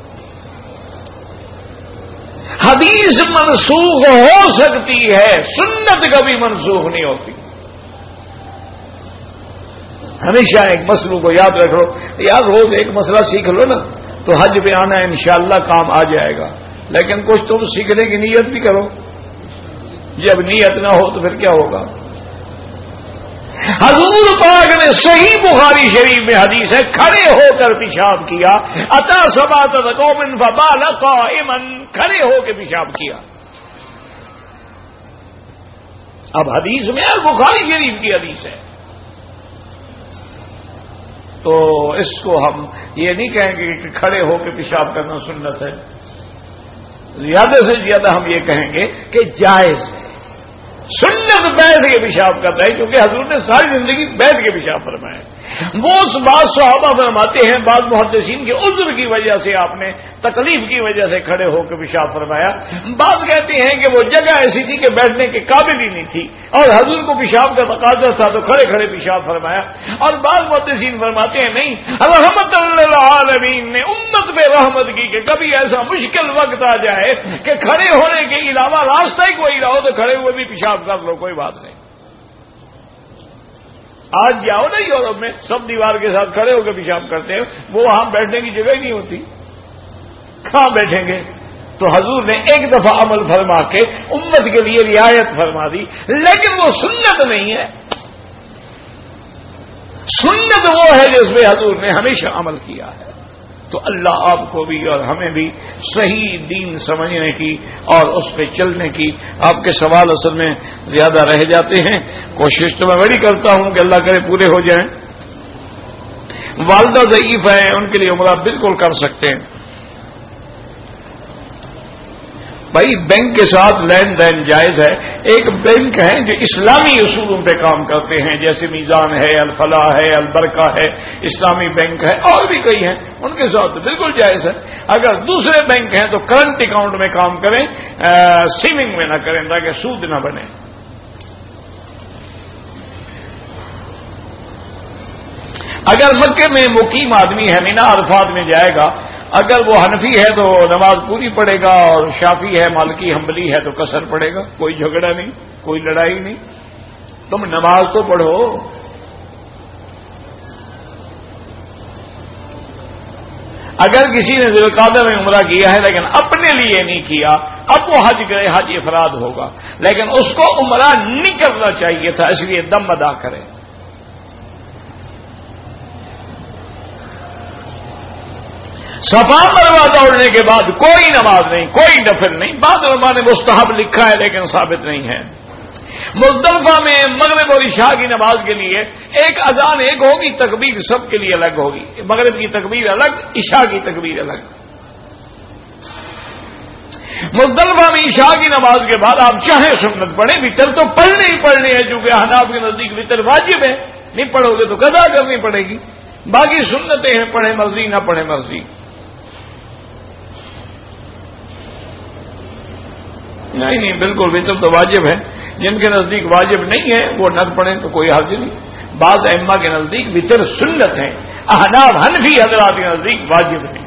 حدیث منسوخ ہو سکتی ہے، سنت کبھی منسوخ نہیں ہوتی. ہمیشہ ایک مسئلہ کو یاد رکھو. یار روز ایک مسئلہ سیکھ لو نا تو حج پہ آنا ہے انشاءاللہ کام آ جائے گا. لیکن کچھ تم سیکھنے کی نیت بھی کرو، جب نیت نہ ہو تو پھر کیا ہوگا؟ حضور پاک نے صحیح بخاری شریف میں حدیث ہے، کھڑے ہو کر پیشاب کیا. اتا سبات قوم فبال قائما، کھڑے ہو کے پیشاب کیا. اب حدیث میں بخاری شریف کی حدیث ہے، تو اس کو ہم یہ نہیں کہیں گے کہ کھڑے ہو کے پیشاب کرنا سنت ہے. زیادہ سے زیادہ ہم یہ کہیں گے کہ جائز ہے. سنت بیٹھ کے پیشاب کرتا ہے، کیونکہ حضور نے ساری زندگی بیٹھ کے پیشاب فرمایا. وہ بعض صحابہ فرماتے ہیں بعض محدثین کے عذر کی وجہ سے آپ نے تکلیف کی وجہ سے کھڑے ہو کے پیشاب فرمایا. بعض کہتے ہیں کہ وہ جگہ ایسی تھی کہ بیٹھنے کے قابل ہی نہیں تھی اور حضور کو پیشاب کا تقاضا تھا تو کھڑے کھڑے پیشاب فرمایا. اور بعض محدثین فرماتے ہیں نہیں، رحمت للعالمین نے امت پہ رحمت کی کہ کبھی ایسا مشکل وقت آ جائے کہ کھڑے ہونے کے علاوہ راستہ ہی کوئی نہ ہو تو کھڑے ہوئے بھی پیشاب کر لو، کوئی بات نہیں. آج جاؤ نا یورپ میں سب دیوار کے ساتھ کھڑے ہو کے پیشاب کرتے ہیں، وہ وہاں بیٹھنے کی جگہ ہی نہیں ہوتی، کہاں بیٹھیں گے؟ تو حضور نے ایک دفعہ عمل فرما کے امت کے لیے رعایت فرما دی، لیکن وہ سنت نہیں ہے. سنت وہ ہے جس میں حضور نے ہمیشہ عمل کیا ہے. تو اللہ آپ کو بھی اور ہمیں بھی صحیح دین سمجھنے کی اور اس پہ چلنے کی. آپ کے سوال اصل میں زیادہ رہ جاتے ہیں، کوشش تو میں بڑی کرتا ہوں کہ اللہ کرے پورے ہو جائیں. والدہ ضعیف ہیں، ان کے لیے عمرہ بالکل کر سکتے ہیں. بھائی بینک کے ساتھ لین دین جائز ہے. ایک بینک ہے جو اسلامی اصولوں پہ کام کرتے ہیں، جیسے میزان ہے، الفلاح ہے، البرکہ ہے، اسلامی بینک ہے، اور بھی کئی ہیں، ان کے ساتھ بالکل جائز ہے. اگر دوسرے بینک ہیں تو کرنٹ اکاؤنٹ میں کام کریں، سیونگ میں نہ کریں تاکہ سود نہ بنے. اگر مکے میں مقیم آدمی ہے، مینا عرفات میں جائے گا، اگر وہ حنفی ہے تو نماز پوری پڑھے گا، اور شافی ہے، مالکی، حنبلی ہے تو قصر پڑھے گا. کوئی جھگڑا نہیں، کوئی لڑائی نہیں. تم نماز تو پڑھو. اگر کسی نے ذوالقعدہ میں عمرہ کیا ہے لیکن اپنے لیے نہیں کیا، اب وہ حج کرے، حج افراد ہوگا، لیکن اس کو عمرہ نہیں کرنا چاہیے تھا، اس لیے دم ادا کرے. صفا مروہ دوڑنے کے بعد کوئی نماز نہیں، کوئی نفل نہیں. بعض علماء نے مستحب لکھا ہے لیکن ثابت نہیں ہے. مزدلفہ میں مغرب اور عشاء کی نماز کے لیے ایک اذان ایک ہوگی، تکبیر سب کے لیے الگ ہوگی. مغرب کی تکبیر الگ، عشاء کی تکبیر الگ. مزدلفہ میں عشاء کی نماز کے بعد آپ چاہیں سنت پڑھیں، وتر تو پڑھنے ہی پڑھنے ہیں، چونکہ احناف کے نزدیک وتر واجب ہے، نہیں پڑھو گے تو قضا کرنی پڑے گی. باقی سنتیں ہیں، پڑھیں مرضی، نہ پڑھیں مرضی. نہیں بالکل وتر تو واجب ہے. جن کے نزدیک واجب نہیں ہے وہ نہ پڑھیں تو کوئی حرج نہیں. بعض ائمہ کے نزدیک وتر سنت ہے، احناف حنفی حضرات کے نزدیک واجب ہے.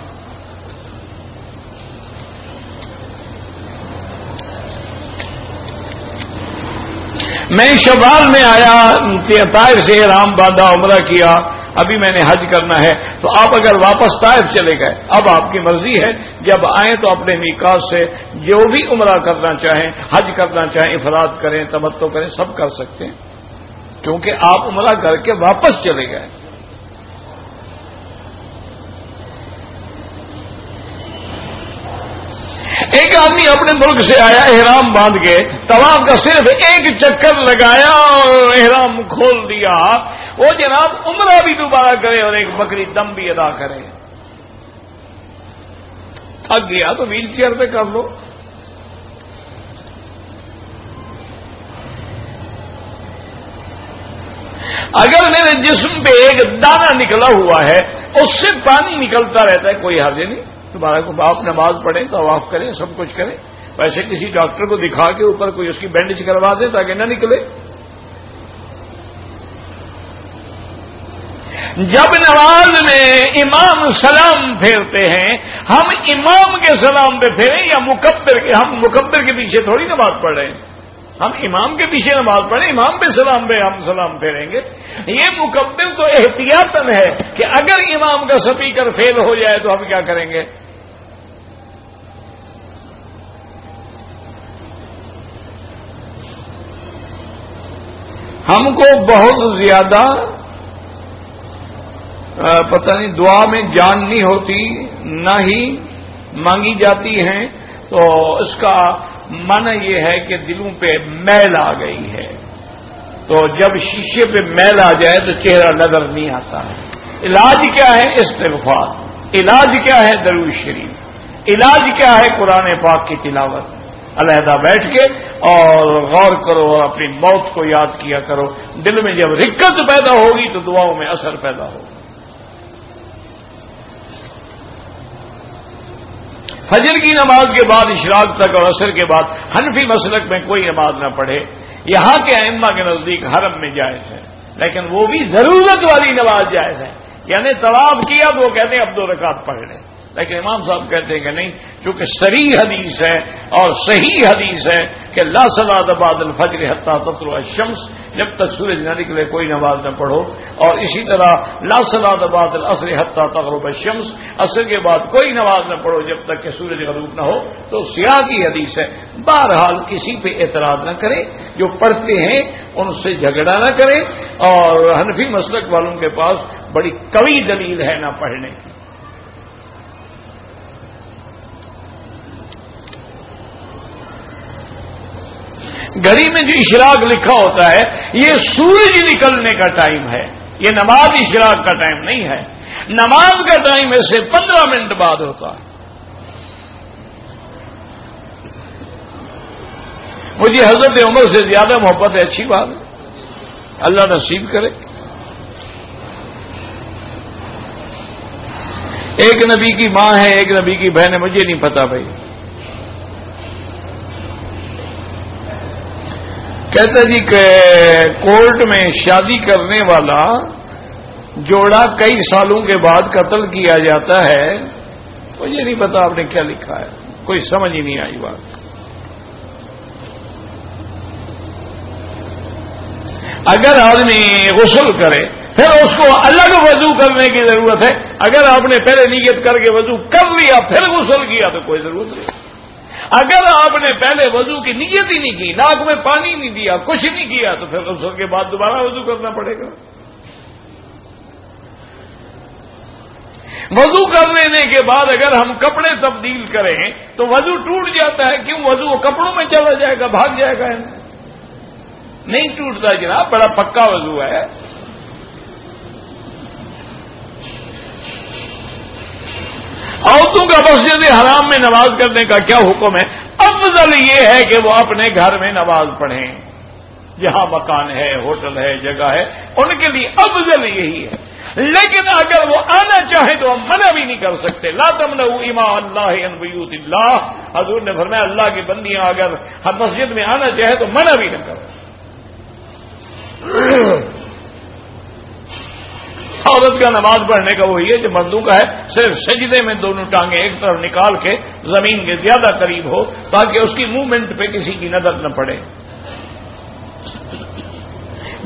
میں شوال میں آیا، طائف سے احرام باندھا، عمرہ کیا ابھی میں نے حج کرنا ہے، تو آپ اگر واپس طائف چلے گئے، اب آپ کی مرضی ہے، جب آئیں تو اپنے میقات سے جو بھی عمرہ کرنا چاہیں، حج کرنا چاہیں، افراد کریں، تمتع کریں، سب کر سکتے ہیں، کیونکہ آپ عمرہ کر کے واپس چلے گئے۔ ایک آدمی اپنے ملک سے آیا، احرام باندھ کے طواف کا صرف ایک چکر لگایا اور احرام کھول دیا، وہ جناب عمرہ بھی دوبارہ کرے اور ایک بکری دم بھی ادا کرے۔ تھک گیا تو ویل چیئر پہ کر لو۔ اگر میرے جسم پہ ایک دانہ نکلا ہوا ہے، اس سے پانی نکلتا رہتا ہے، کوئی حرج نہیں، تمہارا کو آپ نماز پڑھیں، طواف کریں، سب کچھ کریں، ویسے کسی ڈاکٹر کو دکھا کے اوپر کوئی اس کی بینڈیج کروا دے تاکہ نہ نکلے۔ جب نماز میں امام سلام پھیرتے ہیں، ہم امام کے سلام پہ پھیریں یا مکبر کے؟ ہم مکبر کے پیچھے تھوڑی نماز پڑھ رہے ہیں، ہم امام کے پیچھے نماز پڑھیں، امام پہ سلام پہ ہم سلام پھیریں گے۔ یہ مکبر تو احتیاطاً ہے کہ اگر امام کا سپیکر فیل ہو جائے تو ہم کیا کریں گے؟ ہم کو بہت زیادہ پتہ نہیں دعا میں جان نہیں ہوتی، نہ ہی مانگی جاتی ہیں، تو اس کا معنی یہ ہے کہ دلوں پہ میل آ گئی ہے، تو جب شیشے پہ میل آ جائے تو چہرہ نظر نہیں آتا ہے۔ علاج کیا ہے؟ استغفار۔ علاج کیا ہے؟ درود شریف۔ علاج کیا ہے؟ قرآن پاک کی تلاوت۔ علیحدہ بیٹھ کے اور غور کرو اور اپنی موت کو یاد کیا کرو، دل میں جب رکت پیدا ہوگی تو دعاؤں میں اثر پیدا ہوگا۔ فجر کی نماز کے بعد اشراق تک اور عصر کے بعد حنفی مسلک میں کوئی نماز نہ پڑھے، یہاں کے ائمہ کے نزدیک حرم میں جائز ہے، لیکن وہ بھی ضرورت والی نماز جائز ہے، یعنی طواف کیا تو وہ کہتے ہیں اب 2 رکعت پڑھ لیں، لیکن امام صاحب کہتے ہیں کہ نہیں، چونکہ صریح حدیث ہے اور صحیح حدیث ہے کہ لا صلاۃ بعد الفجر حتی تطلع الشمس، جب تک سورج نہ نکلے کوئی نماز نہ پڑھو، اور اسی طرح لا صلاۃ بعد العصر حتی تغرب الشمس، عصر کے بعد کوئی نماز نہ پڑھو جب تک کہ سورج غروب نہ ہو، تو سیاق کی حدیث ہے۔ بہرحال کسی پہ اعتراض نہ کرے، جو پڑھتے ہیں ان سے جھگڑا نہ کرے، اور حنفی مسلک والوں کے پاس بڑی قوی دلیل ہے نہ پڑھنے کی۔ گھڑی میں جو اشراق لکھا ہوتا ہے یہ سورج نکلنے کا ٹائم ہے، یہ نماز اشراق کا ٹائم نہیں ہے، نماز کا ٹائم اس سے 15 منٹ بعد ہوتا ہے۔ مجھے حضرت عمر سے زیادہ محبت ہے، اچھی بات ہے، اللہ نصیب کرے۔ ایک نبی کی ماں ہے، ایک نبی کی بہن ہے، مجھے نہیں پتا بھائی۔ کہتا جی کہ کورٹ میں شادی کرنے والا جوڑا کئی سالوں کے بعد قتل کیا جاتا ہے، مجھے نہیں پتا آپ نے کیا لکھا ہے، کوئی سمجھ ہی نہیں آئی بات۔ اگر آدمی غسل کرے پھر اس کو الگ وضو کرنے کی ضرورت ہے، اگر آپ نے پہلے نیت کر کے وضو کر لیا پھر غسل کیا تو کوئی ضرورت نہیں۔ اگر آپ نے پہلے وضو کی نیت ہی نہیں کی، ناک میں پانی نہیں دیا، کچھ نہیں کیا، تو پھر غسل کے بعد دوبارہ وضو کرنا پڑے گا۔ وضو کر لینے کے بعد اگر ہم کپڑے تبدیل کریں تو وضو ٹوٹ جاتا ہے، کیوں؟ وضو کپڑوں میں چلا جائے گا، بھاگ جائے گا، نہیں ٹوٹتا جناب، بڑا پکا وضو ہے۔ عورتوں کا مسجد حرام میں نماز کرنے کا کیا حکم ہے؟ افضل یہ ہے کہ وہ اپنے گھر میں نماز پڑھیں، جہاں مکان ہے، ہوٹل ہے، جگہ ہے، ان کے لیے افضل یہی ہے، لیکن اگر وہ آنا چاہے تو ہم منع بھی نہیں کر سکتے۔ لا تمنعوا اماء اللہ عن بیوت اللہ، حضور نے فرمایا اللہ کی بندیاں اگر ہر مسجد میں آنا چاہے تو منع بھی نہ کرو۔ عورت کا نماز پڑھنے کا وہی ہے جو مردوں کا ہے، صرف سجدے میں دونوں ٹانگیں ایک طرف نکال کے زمین کے زیادہ قریب ہو تاکہ اس کی موومنٹ پہ کسی کی نظر نہ پڑے۔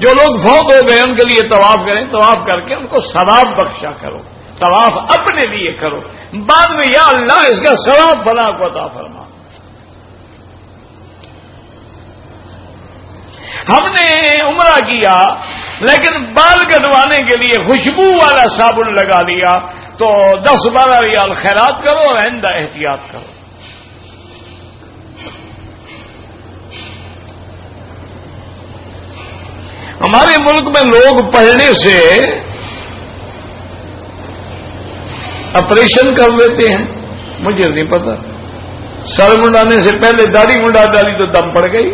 جو لوگ فوت ہو گئے ان کے لیے طواف کریں، طواف کر کے ان کو ثواب بخشا کرو، طواف اپنے لیے کرو، بعد میں یا اللہ اس کا ثواب فلاں کو عطا فرما۔ ہم نے عمرہ کیا لیکن بال کٹوانے کے لیے خوشبو والا صابن لگا لیا تو 10-12 ریال خیرات کرو اور آئندہ احتیاط کرو۔ ہمارے ملک میں لوگ پڑھنے سے آپریشن کر لیتے ہیں، مجھے نہیں پتا، سر منڈانے سے پہلے داڑھی منڈا ڈالی تو دم پڑ گئی۔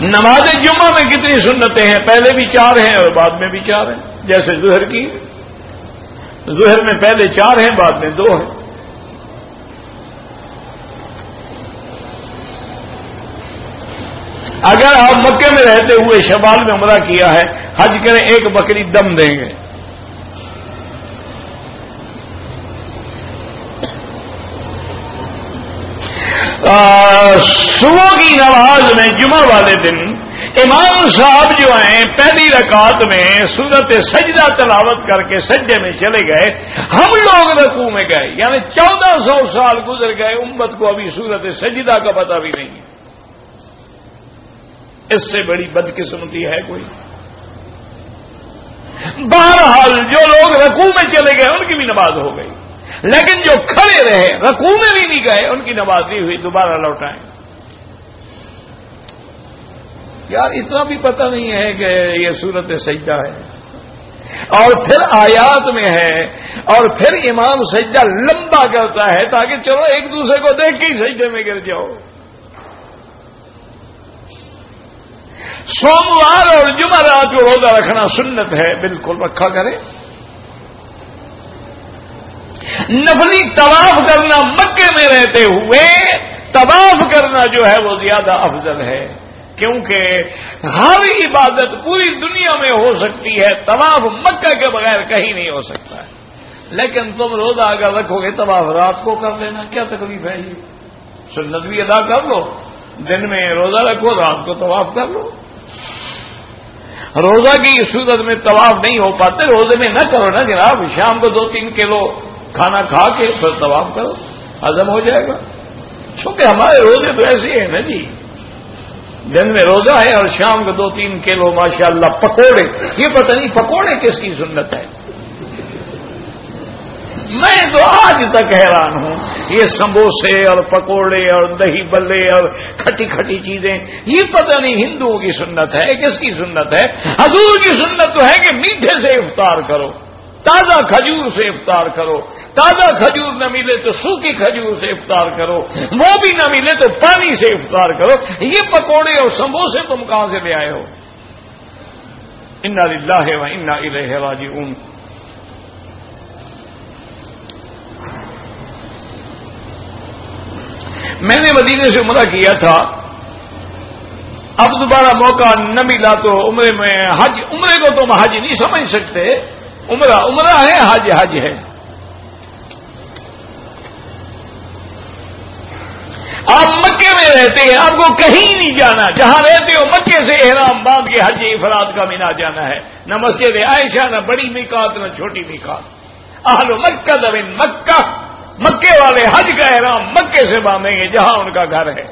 نماز جمعہ میں کتنی سنتیں ہیں، پہلے بھی 4 ہیں اور بعد میں بھی 4 ہیں، جیسے ظہر کی، ظہر میں پہلے 4 ہیں بعد میں 2 ہیں۔ اگر آپ مکے میں رہتے ہوئے شوال میں عمرہ کیا ہے، حج کریں، 1 بکری دم دیں گے۔ صبح کی نماز میں جمعہ والے دن امام صاحب جو ہیں پہلی رکعت میں سورت سجدہ تلاوت کر کے سجدے میں چلے گئے، ہم لوگ رکوع میں گئے، یعنی 1400 سال گزر گئے، امت کو ابھی سورت سجدہ کا پتہ بھی نہیں ہے۔ اس سے بڑی بدقسمتی ہے کوئی؟ بہرحال جو لوگ رکوع میں چلے گئے ان کی بھی نماز ہو گئی، لیکن جو کھڑے رہے رکوع میں بھی نہیں گئے ان کی نماز نہیں ہوئی، دوبارہ لوٹائیں۔ یار اتنا بھی پتہ نہیں ہے کہ یہ سورت سجدہ ہے، اور پھر آیات میں ہے، اور پھر امام سجدہ لمبا کرتا ہے تاکہ چلو ایک دوسرے کو دیکھ کے ہی سجدے میں گر جاؤ۔ سوموار اور جمعرات کو روزہ رکھنا سنت ہے، بالکل رکھا کرے۔ نفلی طواف کرنا مکے میں رہتے ہوئے طواف کرنا جو ہے وہ زیادہ افضل ہے، کیونکہ ہر عبادت پوری دنیا میں ہو سکتی ہے، طواف مکہ کے بغیر کہیں نہیں ہو سکتا ہے۔ لیکن تم روزہ اگر رکھو گے طواف رات کو کر لینا، کیا تکلیف ہے؟ یہ سنت بھی ادا کر لو، دن میں روزہ رکھو، رات کو طواف کر لو۔ روزہ کی صورت میں طواف نہیں ہو پاتے، روزے میں نہ کرو نا جناب، شام کو 2-3 کلو کھانا کھا کے پھر طواف کرو، ہضم ہو جائے گا۔ چونکہ ہمارے روزے تو ایسے ہیں نا جی، دن میں روزہ ہے اور شام کو 2-3 کلو ماشاءاللہ پکوڑے، یہ پتہ نہیں پکوڑے کس کی سنت ہے، میں تو آج تک حیران ہوں، یہ سموسے اور پکوڑے اور دہی بلے اور کھٹی کھٹی چیزیں، یہ پتہ نہیں ہندوؤں کی سنت ہے کس کی سنت ہے؟ حضور کی سنت تو ہے کہ میٹھے سے افطار کرو، تازہ کھجور سے افطار کرو، تازہ کھجور نہ ملے تو سوکھی کھجور سے افطار کرو، وہ بھی نہ ملے تو پانی سے افطار کرو۔ یہ پکوڑے اور سموسے تم کہاں سے لے آئے ہو؟ انا للہ و انا الیہ راجعون۔ میں نے مدینے سے عمرہ کیا تھا، اب دوبارہ موقع نہ ملا تو عمرے میں حج، عمرے کو تم حج نہیں سمجھ سکتے، عمرہ عمرہ ہے، حج حج ہے۔ آپ مکے میں رہتے ہیں، آپ کو کہیں نہیں جانا، جہاں رہتے ہو مکے سے احرام باندھ کے حج افراد کا مینا جانا ہے، نہ مسجد عائشہ، نہ بڑی میقات، نہ چھوٹی میقات۔ اہل مکہ من مکہ، مکے والے حج کا احرام مکے سے باندھیں گے جہاں ان کا گھر ہے۔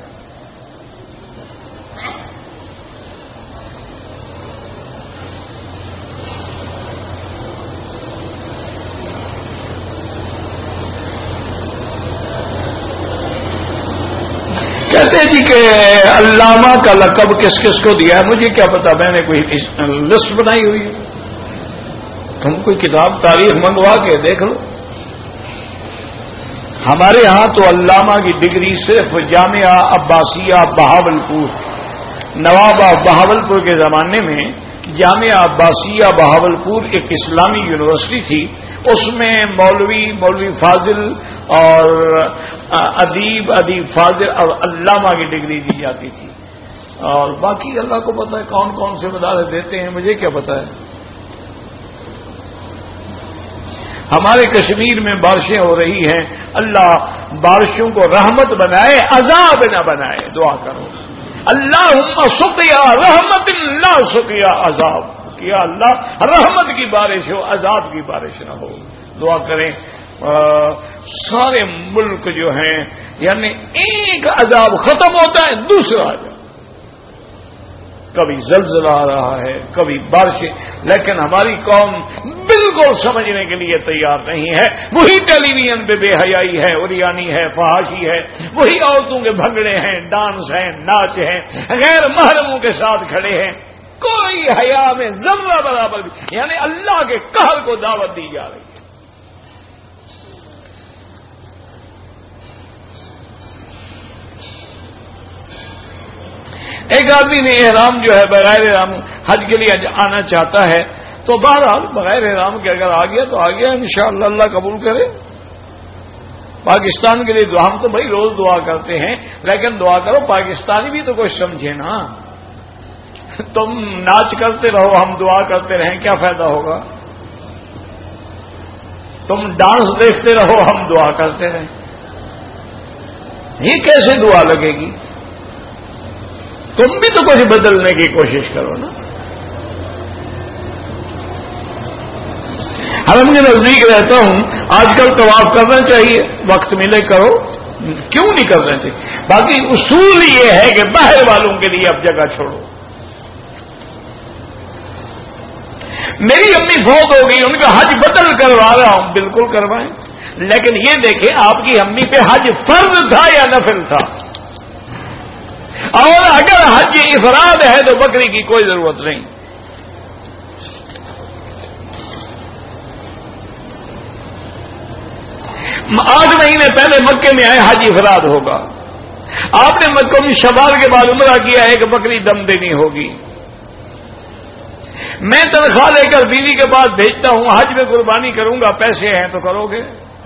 کہتے جی کہ علامہ کا لقب کس کس کو دیا ہے، مجھے کیا پتا، میں نے کوئی لسٹ بنائی ہوئی ہے، تم کوئی کتاب تاریخ منگوا کے دیکھ لو۔ ہمارے ہاں تو علامہ کی ڈگری صرف جامعہ عباسیہ بہاولپور، نواب بہاولپور کے زمانے میں جامعہ عباسیہ بہاولپور ایک اسلامی یونیورسٹی تھی، اس میں مولوی فاضل اور ادیب فاضل اور علامہ کی ڈگری دی جاتی تھی، اور باقی اللہ کو پتا ہے کون کون سے مدارس دیتے ہیں، مجھے کیا پتا ہے۔ ہمارے کشمیر میں بارشیں ہو رہی ہیں، اللہ بارشوں کو رحمت بنائے، عذاب نہ بنائے، دعا کرو۔ اللہم سقیا رحمت لا سقیا عذاب، کہ یا اللہ رحمت کی بارش ہو، عذاب کی بارش نہ ہو۔ دعا کریں سارے ملک جو ہیں، یعنی ایک عذاب ختم ہوتا ہے دوسرا آ جائے، کبھی زلزلہ آ رہا ہے، کبھی بارشیں، لیکن ہماری قوم بالکل سمجھنے کے لیے تیار نہیں ہے۔ وہی ٹیلی ویژن پہ بے حیائی ہے، اوریانی ہے، فحاشی ہے، وہی عورتوں کے بھنگڑے ہیں، ڈانس ہیں، ناچ ہیں، غیر محرموں کے ساتھ کھڑے ہیں، کوئی حیا میں ذرہ برابر بھی، یعنی اللہ کے قہر کو دعوت دی جا رہی ہے۔ ایک آدمی نے احرام جو ہے بغیر احرام حج کے لیے آنا چاہتا ہے، تو بہرحال بغیر احرام کے اگر آ گیا تو آ گیا، انشاءاللہ اللہ قبول کرے۔ پاکستان کے لیے دعا، ہم تو بھائی روز دعا کرتے ہیں، لیکن دعا کرو پاکستانی بھی تو کچھ سمجھے نا۔ تم ناچ کرتے رہو، ہم دعا کرتے رہیں، کیا فائدہ ہوگا؟ تم ڈانس دیکھتے رہو، ہم دعا کرتے رہیں، یہ کیسے دعا لگے گی؟ تم بھی تو کچھ بدلنے کی کوشش کرو نا۔ حرم کے نزدیک رہتا ہوں، آج کل طواف کرنا چاہیے، وقت ملے کرو، کیوں نہیں کرنا چاہیے؟ باقی اصول یہ ہے کہ باہر والوں کے لیے اب جگہ چھوڑو۔ میری امی فوت ہو گئی، ان کا حج بدل کروا رہا ہوں، بالکل کروائیں، لیکن یہ دیکھیں آپ کی امی پہ حج فرض تھا یا نفل تھا؟ اور اگر حج افراد ہے تو بکری کی کوئی ضرورت نہیں۔ 8 مہینے پہلے مکے میں آئے، حج افراد ہوگا۔ آپ نے مکہ میں شوال کے بعد عمرہ کیا ہے کہ بکری دم دینی ہوگی۔ میں تنخواہ لے کر بیوی کے پاس بھیجتا ہوں، حج میں قربانی کروں گا، پیسے ہیں تو کرو گے،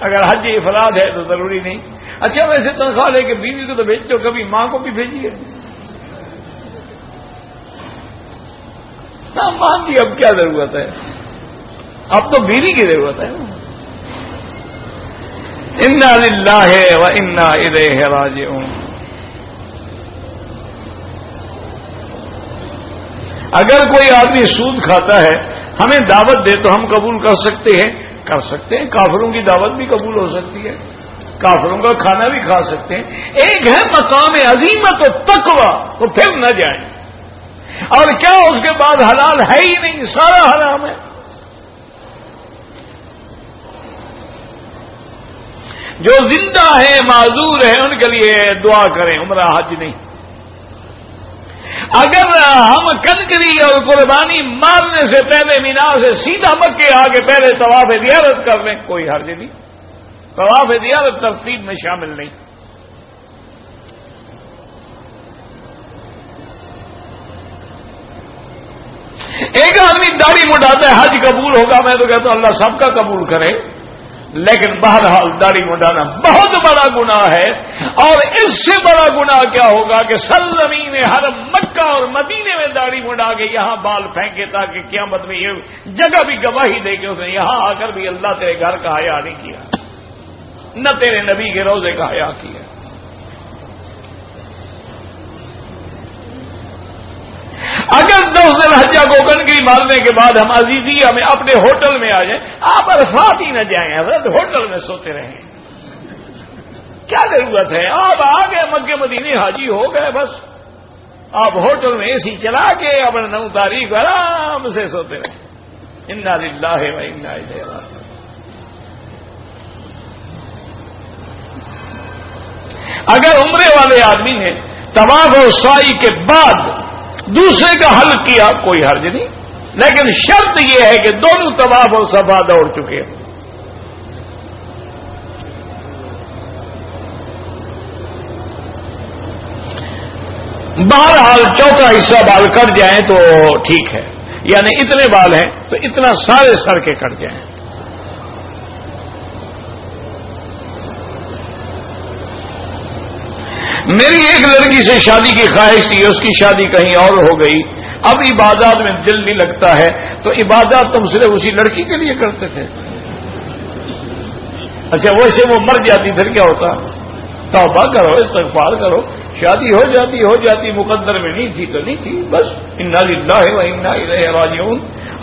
اگر حج افراد ہے تو ضروری نہیں۔ اچھا ویسے تنخواہ لے کے بیوی کو تو بھیجتے ہو، کبھی ماں کو بھی بھیجیے۔ ہاں مان جی، اب کیا ضرورت ہے، اب تو بیوی کی ضرورت ہے نا۔ انا للہ و انا الیہ راجعون۔ اگر کوئی آدمی سود کھاتا ہے، ہمیں دعوت دے تو ہم قبول کر سکتے ہیں، کافروں کی دعوت بھی قبول ہو سکتی ہے، کافروں کا کھانا بھی کھا سکتے ہیں۔ ایک ہے مقام عظیمت و تقویٰ، تو پھر نہ جائیں، اور کیا اس کے بعد حلال ہے ہی نہیں، سارا حرام ہے۔ جو زندہ ہے معذور ہے ان کے لیے دعا کریں، عمرہ حج نہیں۔ اگر ہم کنکری اور قربانی مارنے سے پہلے مینا سے سیدھا مکے آ کے پہلے طواف زیارت کر لیں، کوئی حرج نہیں، طواف زیارت ترتیب میں شامل نہیں۔ ایک آدمی داڑھی مڈاتا ہے حج قبول ہوگا، میں تو کہتا ہوں اللہ سب کا قبول کرے، لیکن بہرحال داڑھی مڈانا بہت بڑا گناہ ہے، اور اس سے بڑا گناہ کیا ہوگا کہ سرزمین حرم مکہ اور مدینے میں داڑھی مڈا کے یہاں بال پھینکے، تاکہ قیامت میں یہ جگہ بھی گواہی دے کہ اس نے یہاں آ کر بھی اللہ تیرے گھر کا حیا نہیں کیا، نہ تیرے نبی کے روزے کا حیا کیا۔ اگر 10 ذی الحجہ کو کنکری مارنے کے بعد ہم عزیزیہ میں اپنے ہوٹل میں آ جائیں، آپ عرفات ہی نہ جائیں، حضرت ہوٹل میں سوتے رہیں، کیا ضرورت ہے؟ آپ آ گئے مکے مدینے، حاجی ہو گئے، بس آپ ہوٹل میں اے سی چلا کے اپنے 9 تاریخ آرام سے سوتے رہیں۔ انا للہ و انا الیہ راجعون۔ اگر عمرے والے آدمی نے طواف اور سعی کے بعد دوسرے کا حل کیا، کوئی حرج نہیں، لیکن شرط یہ ہے کہ دونوں طواف اور صفا دوڑ چکے ہیں۔ بہرحال چوتھا حصہ بال کٹ جائیں تو ٹھیک ہے، یعنی اتنے بال ہیں تو اتنا سارے سر کے کٹ جائیں۔ میری ایک لڑکی سے شادی کی خواہش تھی، اس کی شادی کہیں اور ہو گئی، اب عبادات میں دل نہیں لگتا ہے، تو عبادات تم صرف اسی لڑکی کے لیے کرتے تھے؟ اچھا ویسے وہ مر جاتی پھر کیا ہوتا؟ توبہ کرو، استغفار کرو، شادی ہو جاتی مقدر میں نہیں تھی تو نہیں تھی، بس انا للہ و انا الیہ راجعون۔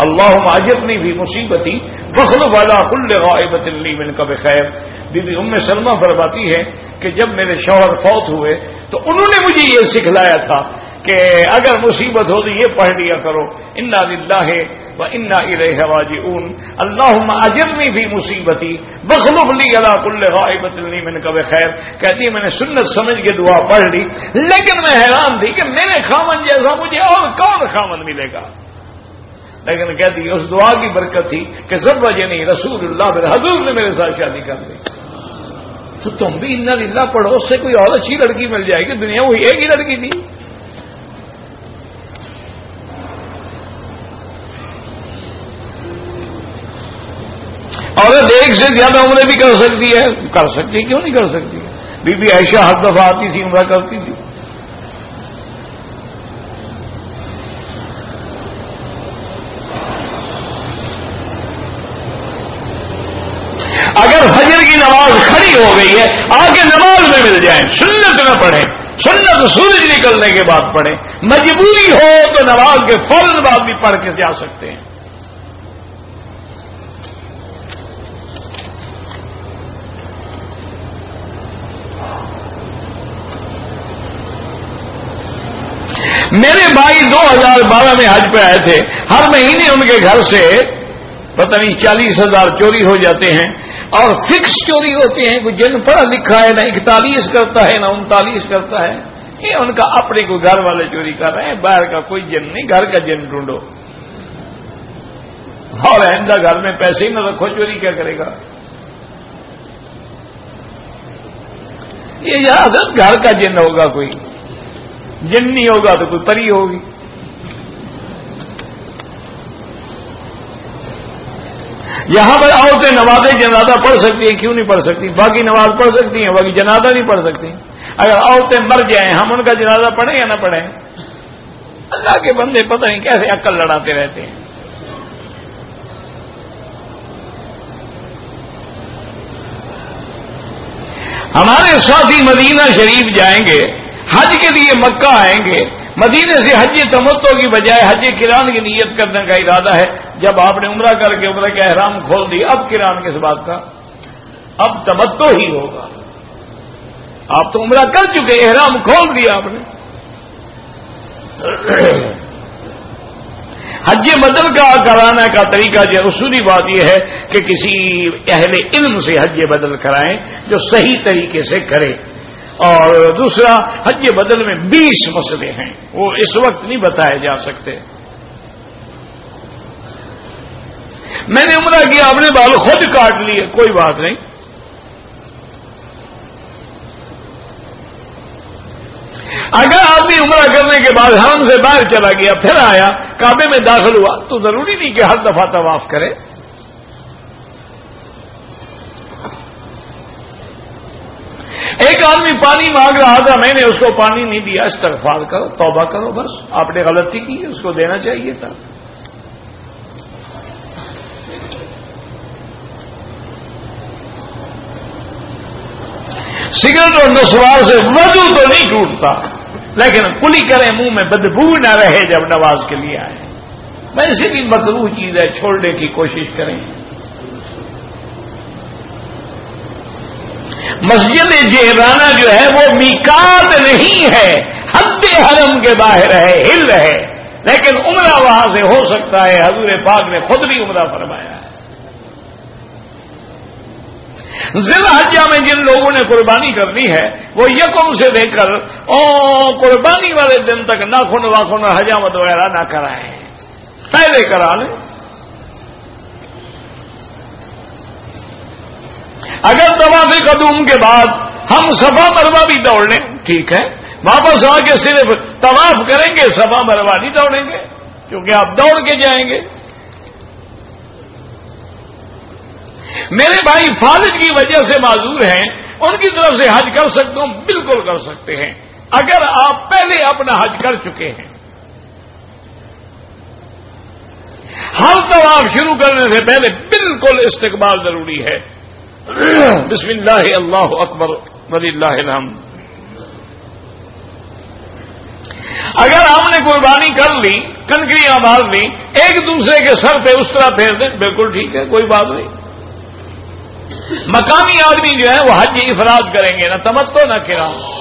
اللہم اجرنی فی مصیبتی واخلف علی کل غائبۃ لی منک بخیر۔ بی بی ام سلمہ فرماتی ہے کہ جب میرے شوہر فوت ہوئے تو انہوں نے مجھے یہ سکھلایا تھا کہ اگر مصیبت ہو تو یہ پڑھ لیا کرو، انا للہ و انا الیہ راجعون، اللہم اجرنی فی مصیبتی واخلف لی علی کل غائبۃ لی منک بخیر۔ کہتی ہے میں نے سنت سمجھ کے دعا پڑھ لی، لیکن میں حیران تھی کہ میرے خامن جیسا مجھے اور کون خامن ملے گا، لیکن کہتی ہے اس دعا کی برکت تھی کہ زوجنی رسول اللہ، پھر حضور نے میرے ساتھ شادی کر لی۔ تو تم بھی انا للہ پڑھو، اس سے کوئی اور اچھی لڑکی مل جائے گی، دنیا وہی ایک ہی لڑکی تھی۔ عورت ایک سے زیادہ عمریں بھی کر سکتی ہے، کر سکتی ہے، کیوں نہیں کر سکتی؟ بی بی عائشہ ہر دفعہ آتی تھی، عمرہ کرتی تھی۔ اگر فجر کی نماز کھڑی ہو گئی ہے، آگے نماز میں مل جائیں، سنت نہ پڑھیں، سنت سورج نکلنے کے بعد پڑھیں، مجبوری ہو تو نماز کے فوراً بعد بھی پڑھ کے جا سکتے ہیں۔ میرے بھائی 2012 میں حج پہ آئے تھے، ہر مہینے ان کے گھر سے پتہ نہیں 40,000 چوری ہو جاتے ہیں، اور فکس چوری ہوتے ہیں، کوئی جن پڑھا لکھا ہے نہ 41 کرتا ہے نہ 39 کرتا ہے، یہ ان کا اپنے کو گھر والے چوری کر رہے ہیں، باہر کا کوئی جن نہیں، گھر کا جن ڈھونڈو، اور آئندہ گھر میں پیسے ہی نہ رکھو، چوری کیا کرے گا؟ یہ عادت گھر کا جن ہوگا، کوئی جن نہیں ہوگا تو کوئی پری ہوگی۔ یہاں پر عورتیں نماز جنازہ پڑھ سکتی ہیں، کیوں نہیں پڑھ سکتی؟ باقی نماز پڑھ سکتی ہیں، باقی جنازہ نہیں پڑھ سکتی۔ اگر عورتیں مر جائیں ہم ان کا جنازہ پڑھیں یا نہ پڑھیں؟ اللہ کے بندے پتہ نہیں کیسے عقل لڑاتے رہتے ہیں۔ ہمارے ساتھی مدینہ شریف جائیں گے، حج کے لیے مکہ آئیں گے، مدینے سے حج تمتع کی بجائے حج قران کی نیت کرنے کا ارادہ ہے۔ جب آپ نے عمرہ کر کے عمرہ کا احرام کھول دی، اب قران کس بات کا؟ اب تمتع ہی ہوگا۔ آپ تو عمرہ کر چکے، احرام کھول دیا آپ نے۔ حج بدل کا کرانے کا طریقہ جو اصولی بات یہ ہے کہ کسی اہل علم سے حج بدل کرائیں جو صحیح طریقے سے کرے۔ اور دوسرا، حج بدل میں 20 مسئلے ہیں، وہ اس وقت نہیں بتائے جا سکتے۔ میں نے عمرہ کیا، اپنے بال خود کاٹ لیے، کوئی بات نہیں، اگر آدمی عمرہ کرنے کے بعد حرم سے باہر چلا گیا، پھر آیا کعبے میں داخل ہوا، تو ضروری نہیں کہ ہر دفعہ طواف کرے۔ ایک آدمی پانی مانگ رہا تھا، میں نے اس کو پانی نہیں دیا، استغفار کرو، توبہ کرو، بس آپ نے غلطی کی، اس کو دینا چاہیے تھا۔ سگریٹ اور نسوار سے وضو تو نہیں ٹوٹتا، لیکن کلی کریں منہ میں بدبو نہ رہے جب نماز کے لیے آئے، ویسے بھی مکروہ چیز ہے، چھوڑنے کی کوشش کریں۔ مسجد جہرانہ جو ہے وہ میقات نہیں ہے، حد حرم کے باہر ہے، ہل رہے، لیکن عمرہ وہاں سے ہو سکتا ہے۔ حضور پاک نے خود بھی عمرہ فرمایا ہے۔ ذی الحجہ میں جن لوگوں نے قربانی کرنی ہے وہ یکم سے لے کر قربانی والے دن تک ناخن واخن حجامت وغیرہ نہ کرائیں، پہلے کرا لیں۔ اگر طواف قدوم کے بعد ہم صفا مروہ بھی دوڑ لیں، ٹھیک ہے، واپس آ کے صرف طواف کریں گے، صفا مروہ نہیں دوڑیں گے، کیونکہ آپ دوڑ کے جائیں گے۔ میرے بھائی فالج کی وجہ سے معذور ہیں، ان کی طرف سے حج کر سکتا ہوں، بالکل کر سکتے ہیں، اگر آپ پہلے اپنا حج کر چکے ہیں۔ ہر طواف شروع کرنے سے پہلے بالکل استقبال ضروری ہے۔ بسم اللہ اللہ اکبر وللہ الحمد. اگر ہم نے قربانی کر لی، کنکریاں مار لی، ایک دوسرے کے سر پہ اس طرح پھیر دیں، بالکل ٹھیک ہے، کوئی بات نہیں. مقامی آدمی جو ہے وہ حج افراد کریں گے، نہ تمتع نہ قران.